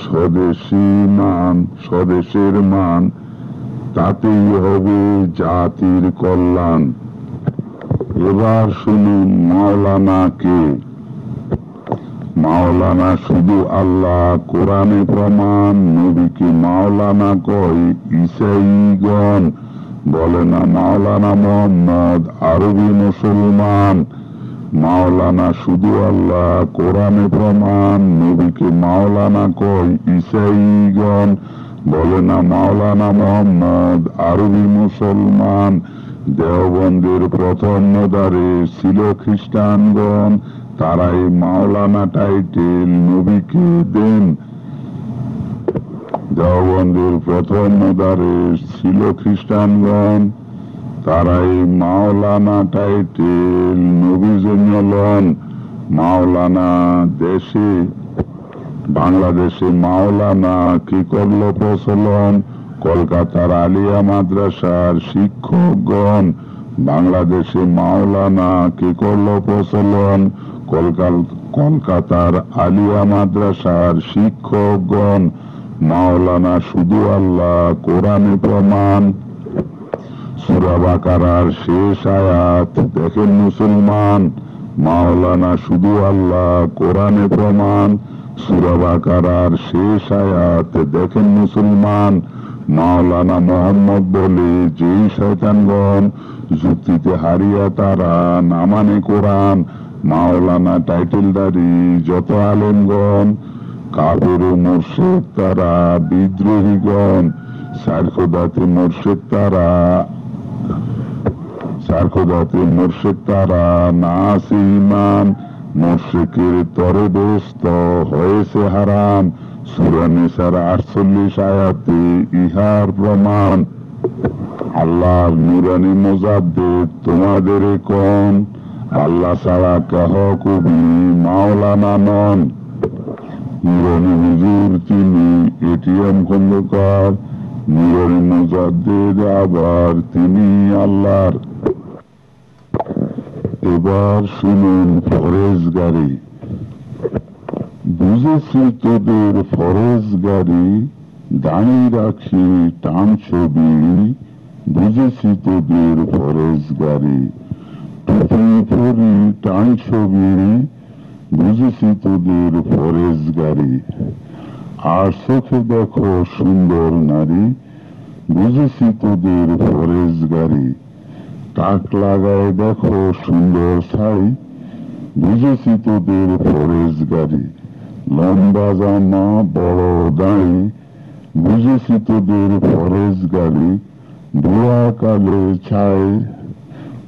স্বদেশি মান, স্বদেশের মান, তাতেই হবে জাতির কল্যাণ। এবার শুনুন মাওলানাকে। মাওলানা শুধু আল্লাহ, কোরআনে প্রমাণ। নবীকে মাওলানা কয় ঈসাইগণ, বলে না মাওলানা মোহাম্মদ আরবি মুসলমান। মাওলানা শুধু আল্লাহ, কোরআনে প্রমাণ। নবীকে মাওলানা কয় ঈসাইগণ, বলে না মাওলানা মোহাম্মদ আরবি মুসলমান। দেওবন্দের প্রথম মদারে ছিল খ্রিস্টানগণ, তারাই মাওলানা টাইটেল নবীকে দেন। দেওবন্দের প্রথম মদারে ছিল খ্রিস্টানগণ, তারাই মাওলানা টাইটেল নবীর জন্য লন। মাওলানা দেশে বাংলাদেশে মাওলানা কি করল প্রচলন? কলকাতার আলিয়া মাদ্রাসার শিক্ষকগণ। বাংলাদেশে মাওলানা কি করল প্রচলন? কলকাতার আলিয়া মাদ্রাসার শিক্ষকগণ। মাওলানা শুধু আল্লাহ, কোরআনে প্রমাণ। সূরা বাকারার শেষ আয়াত দেখেন মুসলমান। মাওলানা শুধু আল্লাহ, কোরআনে প্রমাণ। সূরা বাকারার শেষ আয়াত দেখেন মুসলমান। মাওলানা মোহাম্মদ বলে যেই শয়তানগণ, যুক্তিতে হারিয়া তারা না মানে কোরআন। মাওলানা টাইটেলদারি যত আলেমগণ, কাফের ও মুরশিদ তারা বিদ্রোহীগণ। সারখোদাতে মুরশিদ তারা, সারখোদাতে মুরশিদ তারা না আছে ঈমান। মুশরিকের তরে বেস্ত হয়েছে হারাম। সূরা নিসার 48 আয়াতে ইহার প্রমাণ। আল্লাহর নুরানি মুজাদ্দেদ তোমাদের কোন? আল্লাহ ছাড়া কাহ কবি মাওলানা নন। নুরানি হুজুর তিনি এটিএম খন্দকার, নূরের মুজাদ্দিদ আবার তিনি আল্লাহর। এবার শুনুন ফরেজগারি। বুঝেছি তোদের ফরেজগারি, দাঁড়িয়ে রাখি টানছো বিড়ি। বুঝেছি তোদের ফরেজগারি, টুপি পরি টানছো বিড়ি। বুঝেছি তোদের ফরেজগারি, আর চোখে দেখো সুন্দর নারী। বুঝেছি তোদের ফরেজগারি, তাক লাগায় দেখো সুন্দর ছাই। বুঝেছি তোদের ফরেজগারি, লম্বা জামা বড় দাঁড়ি। বুঝেছি তোদের ফরেজগারি, বুড়াকালে ছায়,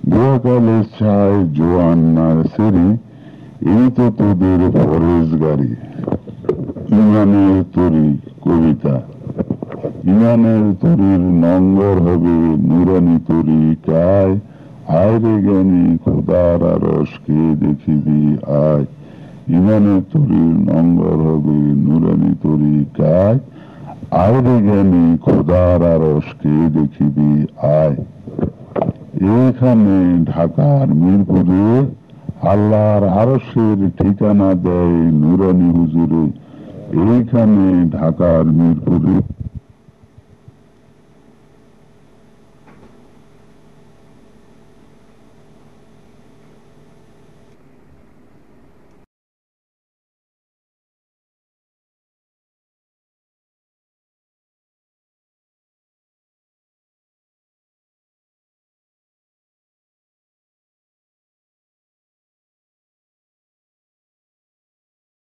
বুড়াকালে ছায় জোয়ান নার্সারি। এই তো তোদের ফরেজগারি। ইমানের তরি কবিতা। ইমানের তরির নঙ্গর হবে নুরানি তরিকায়। আয় রে জ্ঞানী খোদার আরশ কে দেখিবি আয়। ইমানের তরির নঙ্গর হবে নুরানি তরিকায়। আয় রে জ্ঞানী খোদার আরশ কে দেখিবি আয়। এখানে ঢাকার মিরপুরে আল্লাহর আরশের ঠিকানা দেয় নুরানি হুজুরে। এইখানে ঢাকার মিরপুরে